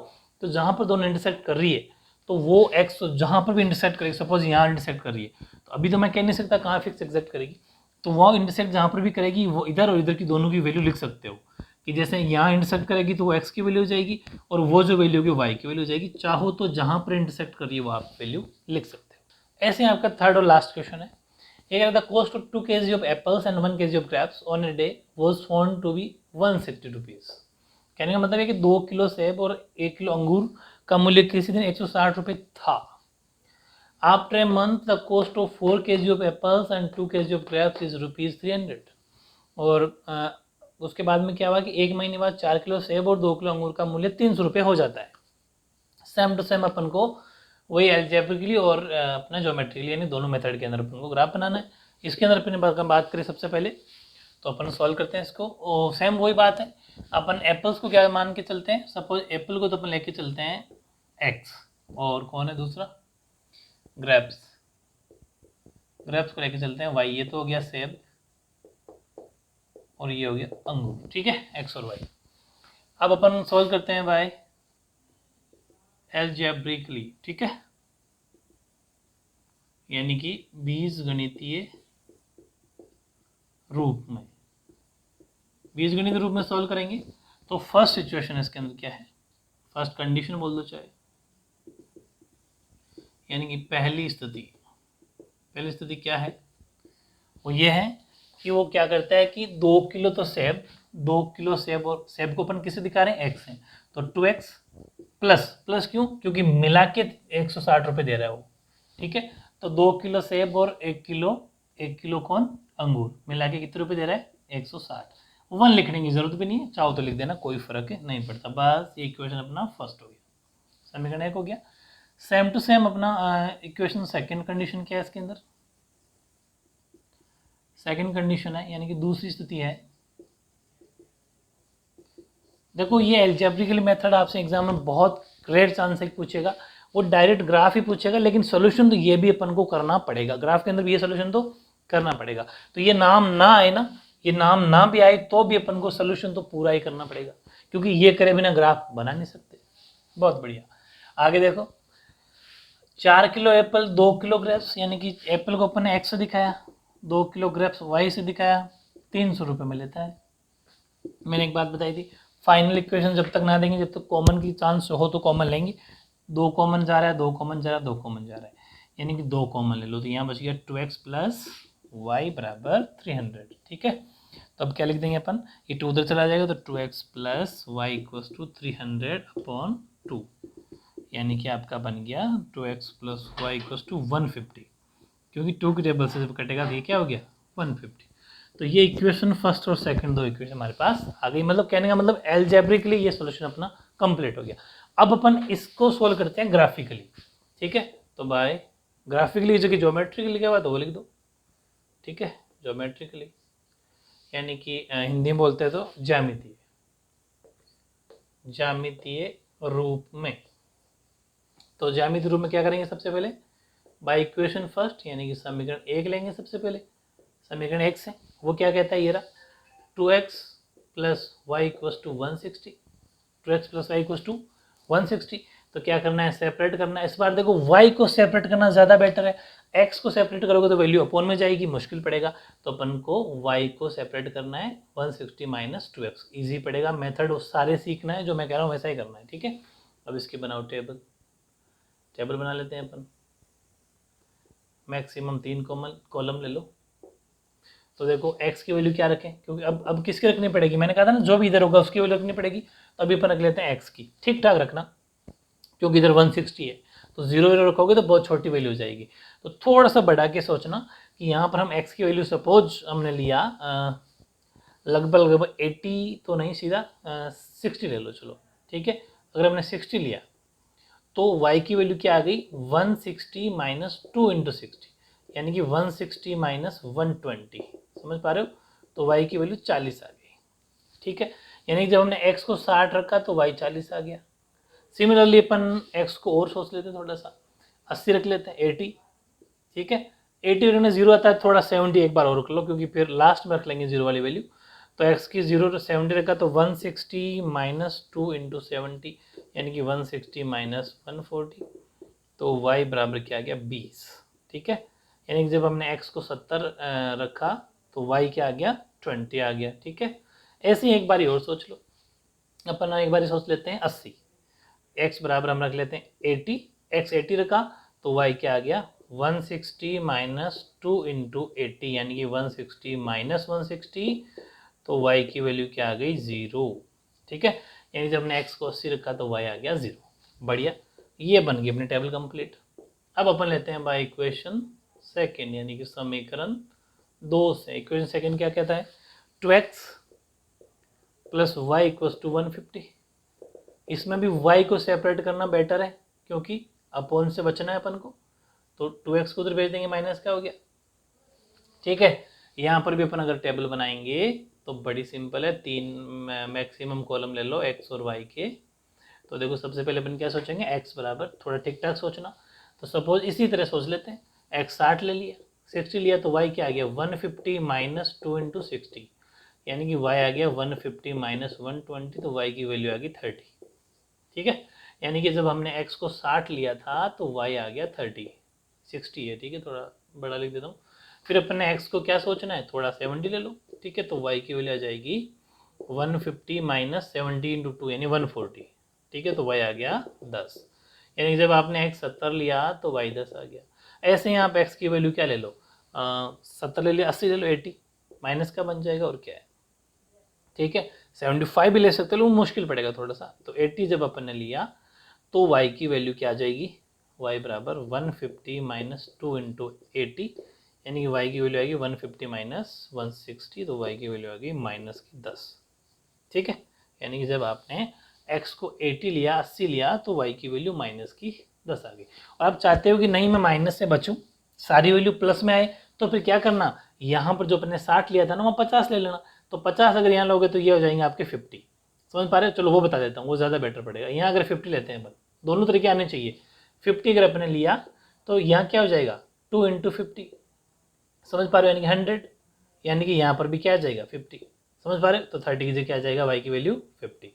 तो जहाँ पर दोनों इंटरसेक्ट कर रही है, तो वो एक्स जहाँ पर भी इंटरसेक्ट करेगी, सपोज यहाँ इंटरसेक्ट कर रही है, तो अभी तो मैं कह नहीं सकता कहाँ फिक्स एग्जैक्ट करेगी, तो वो इंटरसेक्ट जहाँ पर भी करेगी, वो इधर और इधर की दोनों की वैल्यू लिख सकते हो, कि जैसे यहाँ इंटरसेक्ट करेगी तो वो एक्स की वैल्यू हो जाएगी, और वो जो वैल्यू होगी वाई की वैल्यू हो जाएगी। चाहो तो जहाँ पर इंटरसेक्ट कर रही है वो आप वैल्यू लिख सकते हो। ऐसे आपका थर्ड और लास्ट क्वेश्चन है, ये the cost of 2 kg of apples and 1 kg of grapes on a day was found to be 160 rupees. कहने का मतलब है कि 2 किलो सेब और 1 किलो अंगूर का मूल्य किसी दिन 160 रुपये था। After a month the cost of 4 kg of apples and 2 kg of grapes is ₹300। और उसके बाद में क्या हुआ कि एक महीने बाद 4 किलो सेब और 2 किलो अंगूर का मूल्य 300 रुपये हो जाता है। सेम टू सेम अपन को वही एल्जेब्रिकली और अपना ज्योमेट्रिकली, यानी दोनों मेथड के अंदर अपन को ग्राफ बनाना है। इसके अंदर अपन बात करें सबसे पहले, तो अपन सॉल्व करते हैं इसको, और सेम वही बात है, अपन एप्पल्स को क्या मान के चलते हैं, सपोज एप्पल को तो अपन लेके चलते हैं x, और कौन है दूसरा ग्रेप्स, ग्रेप्स को लेके चलते हैं y, ये तो हो गया सेब और ये हो गया अंगूर, ठीक है x और y। अब अपन सॉल्व करते हैं बाय एल्जेब्रिकली, ठीक है, यानी कि बीजगणितीय रूप में, बीजगणित रूप में सॉल्व करेंगे। तो फर्स्ट सिचुएशन इसके अंदर क्या है, फर्स्ट कंडीशन बोल दो चाहे, यानी कि पहली स्थिति क्या है, वो ये है कि वो क्या करता है कि 2 किलो तो सेब, 2 किलो सेब, और सेब को अपन किसे दिखा रहे हैं x है, तो 2x प्लस क्यों, क्योंकि मिला के 160 रुपये दे रहा है वो, ठीक है। तो 2 किलो सेब और 1 किलो कौन अंगूर मिला के कितने रुपये दे रहा है 160। 1 लिखने की जरूरत भी नहीं है, चाहो तो लिख देना, कोई फर्क नहीं पड़ता। बस ये इक्वेशन अपना फर्स्ट हो गया, समीकरण 1 हो गया। सेम टू सेम अपना इक्वेशन सेकंड कंडीशन क्या है इसके अंदर, सेकंड कंडीशन है, यानी कि दूसरी स्थिति है। देखो ये एल्जेब्रिकल मेथड आपसे एग्जाम में बहुत रेयर चांस से पूछेगा, वो डायरेक्ट ग्राफ ही पूछेगा, लेकिन सोल्यूशन तो ये भी अपन को करना पड़ेगा, ग्राफ के अंदर भी ये सोल्यूशन तो करना पड़ेगा। तो ये नाम ना आए ना, ये नाम ना भी आए तो भी अपन को सोल्यूशन तो पूरा ही करना पड़ेगा, क्योंकि ये करे बिना ग्राफ बना नहीं सकते। बहुत बढ़िया। आगे देखो, 4 किलो एप्पल 2 किलो ग्रेप्स, यानी कि एप्पल को अपन ने एक्स से दिखाया, 2 किलो ग्रेप्स वाई से दिखाया, 300 रुपये में लेता है। मैंने एक बात बताई थी, फाइनल इक्वेशन जब तक ना देंगे, जब तक कॉमन की चांस हो तो कॉमन लेंगे। 2 कॉमन जा रहा है, 2 कॉमन जा रहा है, 2 कॉमन जा रहा है, यानी कि 2 कॉमन ले लो, तो यहाँ बच गया 2x प्लस वाई बराबर 300। ठीक है, तो अब क्या लिख देंगे अपन, ये 2 उधर चला जाएगा, तो 2x plus y equals to 300 upon 2, यानी कि आपका बन गया 2x plus y equals to 150, क्योंकि 2 की टेबल से जब कटेगा तो ये क्या हो गया 150। तो ये इक्वेशन फर्स्ट और सेकंड दो इक्वेशन हमारे पास आ गई। मतलब कहने का मतलब एल्जेब्रिकली ये सॉल्यूशन अपना कंप्लीट हो गया। अब अपन इसको सोल्व करते हैं ग्राफिकली। ठीक है, तो बाय ग्राफिकली जो कि ज्योमेट्रिकली लिखा हुआ तो वो लिख दो। ठीक है, ज्योमेट्रिकली यानी कि हिंदी में बोलते हैं तो ज्यामितीय, ज्यामितीय रूप में। तो ज्यामितीय रूप में क्या करेंगे, सबसे पहले बाय इक्वेशन फर्स्ट, यानी कि समीकरण 1 लेंगे सबसे पहले। समीकरण 1 से वो क्या कहता है, ये रहा 2x plus y equals to 160, 2x plus y equals to 160। तो क्या करना है, सेपरेट करना है। इस बार देखो y को सेपरेट करना ज़्यादा बेटर है, x को सेपरेट करोगे तो वैल्यू अपोन में जाएगी, मुश्किल पड़ेगा। तो अपन को y को सेपरेट करना है, 160 माइनस 2x, ईजी पड़ेगा। मेथड सारे सीखना है, जो मैं कह रहा हूँ वैसा ही करना है। ठीक है, अब इसकी बनाओ टेबल, टेबल बना लेते हैं अपन। मैक्सिमम 3 कॉलम ले लो। तो देखो x की वैल्यू क्या रखें, क्योंकि अब किसकी रखनी पड़ेगी, मैंने कहा था ना जो भी इधर होगा उसकी वैल्यू रखनी पड़ेगी। तो अभी अपन रख लेते हैं x की, ठीक ठाक रखना, क्योंकि इधर 160 है, तो 0 रखोगे तो बहुत छोटी वैल्यू हो जाएगी। तो थोड़ा सा बढ़ा के सोचना कि यहाँ पर हम x की वैल्यू सपोज हमने लिया लगभग 80 तो नहीं, सीधा 60 ले लो चलो। ठीक है, अगर हमने 60 लिया तो y की वैल्यू क्या आ गई, 160 माइनस 2 इंटू 60, यानी कि 160 माइनस 120, समझ पा रहे हो। तो y की वैल्यू 40 आ गई। ठीक है, यानी कि जब हमने x को 60 रखा तो y 40 आ गया। सिमिलरली अपन x को और सोच लेते हैं, थोड़ा सा 80 रख लेते हैं, 80। ठीक है, 80 रखने 0 आता है, थोड़ा 70 एक बार और रख लो, क्योंकि फिर लास्ट में रख लेंगे 0 वाली वैल्यू। तो x की 0 तो 70 रखा, तो 160 माइनस 2 इंटू 70, यानी कि 160 माइनस 140, तो y बराबर क्या आ गया 20। ठीक है, यानी कि जब हमने x को 70 रखा तो y क्या आ गया 20 आ गया। ठीक है, ऐसे ही एक बारी और सोच लो, अपन एक बारी सोच लेते हैं 80, x बराबर हम रख लेते हैं 80, x 80 रखा तो y क्या आ गया 160 माइनस 2 इंटू 80, यानी कि 160 माइनस 160, तो y की वैल्यू क्या आ गई 0। ठीक है, यानी जब हमने x को 80 रखा तो y आ गया 0। बढ़िया, ये बन गई अपनी टेबल कंप्लीट। अब अपन लेते हैं बाय इक्वेशन सेकेंड, यानी कि समीकरण 2 से। इक्वेशन सेकेंड क्या कहता है, 2x plus y equals to 150। इसमें भी y को सेपरेट करना बेटर है, क्योंकि अपोन से बचना है अपन को। तो 2x को उधर भेज देंगे, माइनस क्या हो गया। ठीक है, यहाँ पर भी अपन अगर टेबल बनाएंगे तो बड़ी सिंपल है, 3 मैक्सिमम कॉलम ले लो x और y के। तो देखो सबसे पहले अपन क्या सोचेंगे, x बराबर, थोड़ा ठीक ठाक सोचना। तो सपोज इसी तरह सोच लेते हैं, x 60 ले लिया, 60 लिया तो y क्या आ गया 150 माइनस 2 इंटू 60, यानी कि y आ गया 150 माइनस 120, तो y की वैल्यू आ गई 30। ठीक है, यानी कि जब हमने x को 60 लिया था तो y आ गया 30, 60 है। ठीक है, थोड़ा बड़ा लिख देता हूँ। फिर अपन ने x को क्या सोचना है, थोड़ा 70 ले लो। ठीक है, तो y की वैल्यू आ जाएगी 150 माइनस 70 इंटू 2, यानी 140। ठीक है, तो y आ गया 10, यानी जब आपने x 70 लिया तो y 10 आ गया। ऐसे ही आप x की वैल्यू क्या ले लो, 70 ले लिया, 80 ले लो, 80 माइनस का बन जाएगा, और क्या है। ठीक है, 75 भी ले सकते हो, मुश्किल पड़ेगा थोड़ा सा। तो 80 जब अपन ने लिया तो y की वैल्यू क्या आ जाएगी, y बराबर 150 माइनस 2 इंटू 80, यानी कि y की वैल्यू आएगी 150 माइनस 160, तो y की वैल्यू आ गई माइनस की 10। ठीक है, यानी कि जब आपने x को 80 लिया, 80 लिया, तो y की वैल्यू माइनस की 10 आ गई। और आप चाहते हो कि नहीं मैं माइनस से बचूं, सारी वैल्यू प्लस में आए, तो फिर क्या करना, यहाँ पर जो अपने 60 लिया था ना, वहाँ 50 ले लेना। तो 50 अगर यहाँ लोगे तो ये हो जाएंगे आपके 50, समझ पा रहे हो। चलो वो बता देता हूँ, वो ज़्यादा बेटर पड़ेगा। यहाँ अगर 50 लेते हैं, बस दोनों तरीके आने चाहिए। 50 अगर अपने लिया तो यहाँ क्या हो जाएगा 2 इंटू 50, समझ पा रहे हो, यानी कि 100, यानी कि यहाँ पर भी क्या आ जाएगा 50, समझ पा रहे हो। तो 30 की जगह क्या आ जाएगा, y की वैल्यू 50।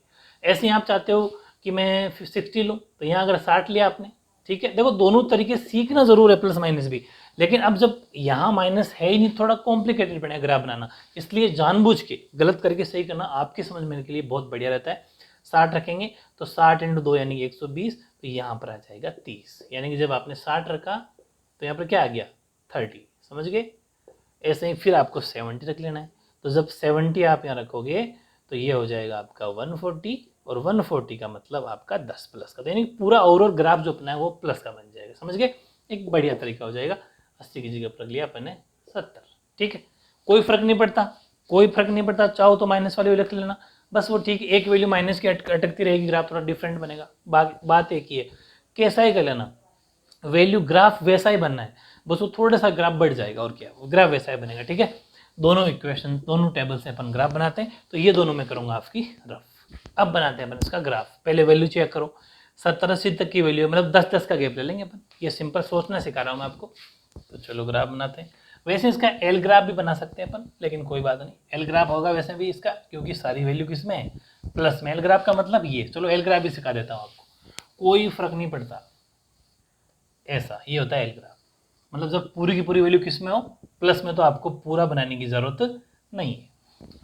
ऐसे ही आप चाहते हो कि मैं 60 लूँ, तो यहाँ अगर 60 लिया आपने, ठीक है। देखो दोनों तरीके सीखना ज़रूर है, प्लस माइनस भी, लेकिन अब जब यहाँ माइनस है ही नहीं, थोड़ा कॉम्प्लिकेटेड बनेगा ग्राफ बनाना, इसलिए जानबूझ के गलत करके सही करना आपके समझ में के लिए बहुत बढ़िया रहता है। 60 रखेंगे तो 60 × 2 यानी 120, तो यहाँ पर आ जाएगा 30, यानी कि जब आपने 60 रखा तो यहाँ पर क्या आ गया 30, समझ गए। ऐसे ही फिर आपको 70 रख लेना है, तो जब 70 आप यहाँ रखोगे तो ये हो जाएगा आपका 140, और 140 का मतलब आपका 10 प्लस का, तो यानी पूरा ओवरऑल ग्राफ जो अपना है वो प्लस का बन जाएगा, समझ गए। एक बढ़िया तरीका हो जाएगा। 80 की जगह पर रख लिया अपन ने 70, ठीक है। कोई फर्क नहीं पड़ता, कोई फर्क नहीं पड़ता, चाहो तो माइनस वाली रख लेना, बस वो ठीक, एक वैल्यू माइनस की अटकती रहेगी, ग्राफ थोड़ा डिफरेंट बनेगा। बात एक ही है, कैसा ही कर लेना, वैल्यू ग्राफ वैसा ही बनना है, बस वो थोड़ा सा ग्राफ बढ़ जाएगा, और क्या, वो ग्राफ वैसा ही बनेगा, ठीक है। दोनों इक्वेशन, दोनों टेबल से अपन ग्राफ बनाते हैं, तो ये दोनों मैं करूंगा आपकी रफ। अब बनाते हैं अपन इसका ग्राफ। पहले वैल्यू चेक करो, 70-80 तक की वैल्यू, मतलब 10-10 का गैप ले लेंगे अपन, ये सिंपल सोचना सिखा रहा हूँ मैं आपको। तो चलो ग्राफ बनाते हैं। वैसे इसका एल ग्राफ भी बना सकते हैं अपन, लेकिन कोई बात नहीं, एल ग्राफ होगा वैसे भी इसका, क्योंकि सारी वैल्यू किस में है, प्लस में। एल ग्राफ का मतलब ये, चलो एल ग्राफ भी सिखा देता हूँ आपको, कोई फर्क नहीं पड़ता, ऐसा ये होता है एल ग्राफ। मतलब जब पूरी की पूरी वैल्यू किस में हो, प्लस में, तो आपको पूरा बनाने की जरूरत नहीं है।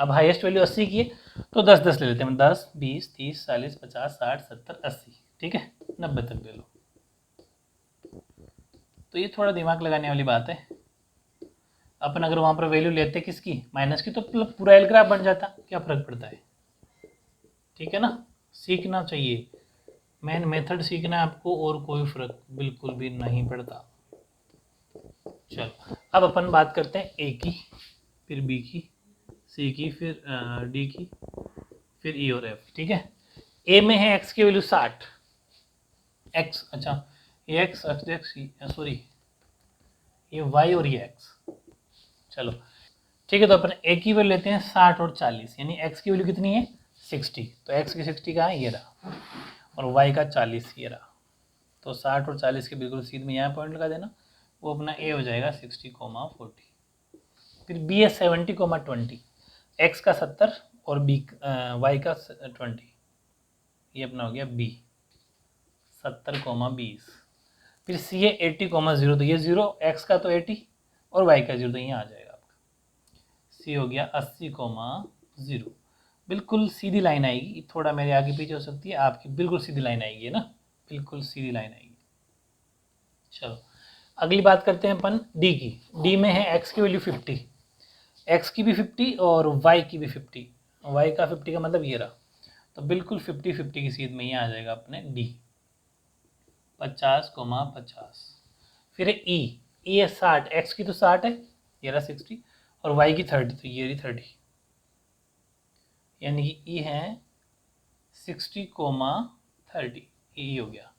अब हाईएस्ट वैल्यू 80 की है, तो 10-10 ले लेते हैं, 10, 20, 30, 40, 50, 60, 70, 80, ठीक है, 90 तक ले लो। तो ये थोड़ा दिमाग लगाने वाली बात है। अपन अगर वहां पर वैल्यू लेते किसकी, माइनस की, तो पूरा एल ग्राफ बन जाता, क्या फर्क पड़ता है, ठीक है ना। सीखना चाहिए, मेन मेथड सीखना है आपको, और कोई फर्क बिल्कुल भी नहीं पड़ता। चलो अब अपन बात करते हैं ए की, फिर बी की, सी की, फिर डी की, फिर ई और एफ, ठीक है। ए में है एक्स की वैल्यू 60, एक्स, अच्छा ये एक्स, सॉरी ये वाई और ये एक्स, चलो ठीक है। तो अपन ए की वैल्यू लेते हैं 60 और 40, यानी एक्स की वैल्यू कितनी है 60, तो एक्स की 60 कहाँ है, ये रहा, और वाई का 40 ये रहा। तो 60 और 40 के बिल्कुल सीध में यहाँ पॉइंट लगा देना, वो अपना ए हो जाएगा 60,40। फिर बी है 70,20, एक्स का 70 और बी वाई का 20, ये अपना हो गया बी 70,20। फिर सी है 80,0, तो ये 0, एक्स का तो 80 और वाई का 0, तो यहाँ आ जाएगा आपका, सी हो गया 80,0। बिल्कुल सीधी लाइन आएगी, थोड़ा मेरे आगे पीछे हो सकती है, आपकी बिल्कुल सीधी लाइन आएगी ना, बिल्कुल सीधी लाइन आएगी। चलो अगली बात करते हैं अपन डी की। डी में है एक्स की वैल्यू 50, एक्स की भी 50 और वाई की भी 50, वाई का 50 का मतलब ये रहा, तो बिल्कुल 50-50 की सीध में ये आ जाएगा अपने डी 50,50। फिर ई, ई है 60, एक्स की तो 60 है, ये रहा 60, और वाई की 30, तो ये रही 30, यानी कि ई है 60,30, ई हो गया।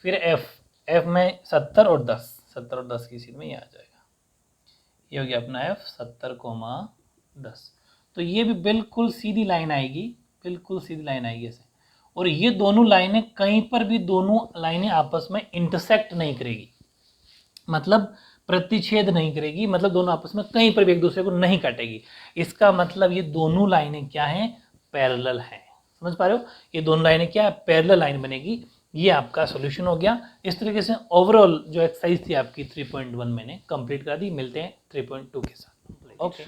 फिर एफ, एफ में 70 और 10, 70 और 10 की सीध में ये आ जाएगा, ये हो गया अपना एफ 70,10। तो ये भी बिल्कुल सीधी लाइन आएगी, बिल्कुल सीधी लाइन आएगी ऐसे, और ये दोनों लाइनें कहीं पर भी, दोनों लाइनें आपस में इंटरसेक्ट नहीं करेगी, मतलब प्रतिच्छेद नहीं करेगी, मतलब दोनों आपस में कहीं पर भी एक दूसरे को नहीं काटेगी। इसका मतलब ये दोनों लाइनें क्या हैं, पैरेलल हैं, समझ पा रहे हो, ये दोनों लाइनें क्या है, पैरेलल लाइन बनेगी। ये आपका सॉल्यूशन हो गया। इस तरीके से ओवरऑल जो एक्सरसाइज थी आपकी 3.1 मैंने कंप्लीट करा दी। मिलते हैं 3.2 के साथ। ओके।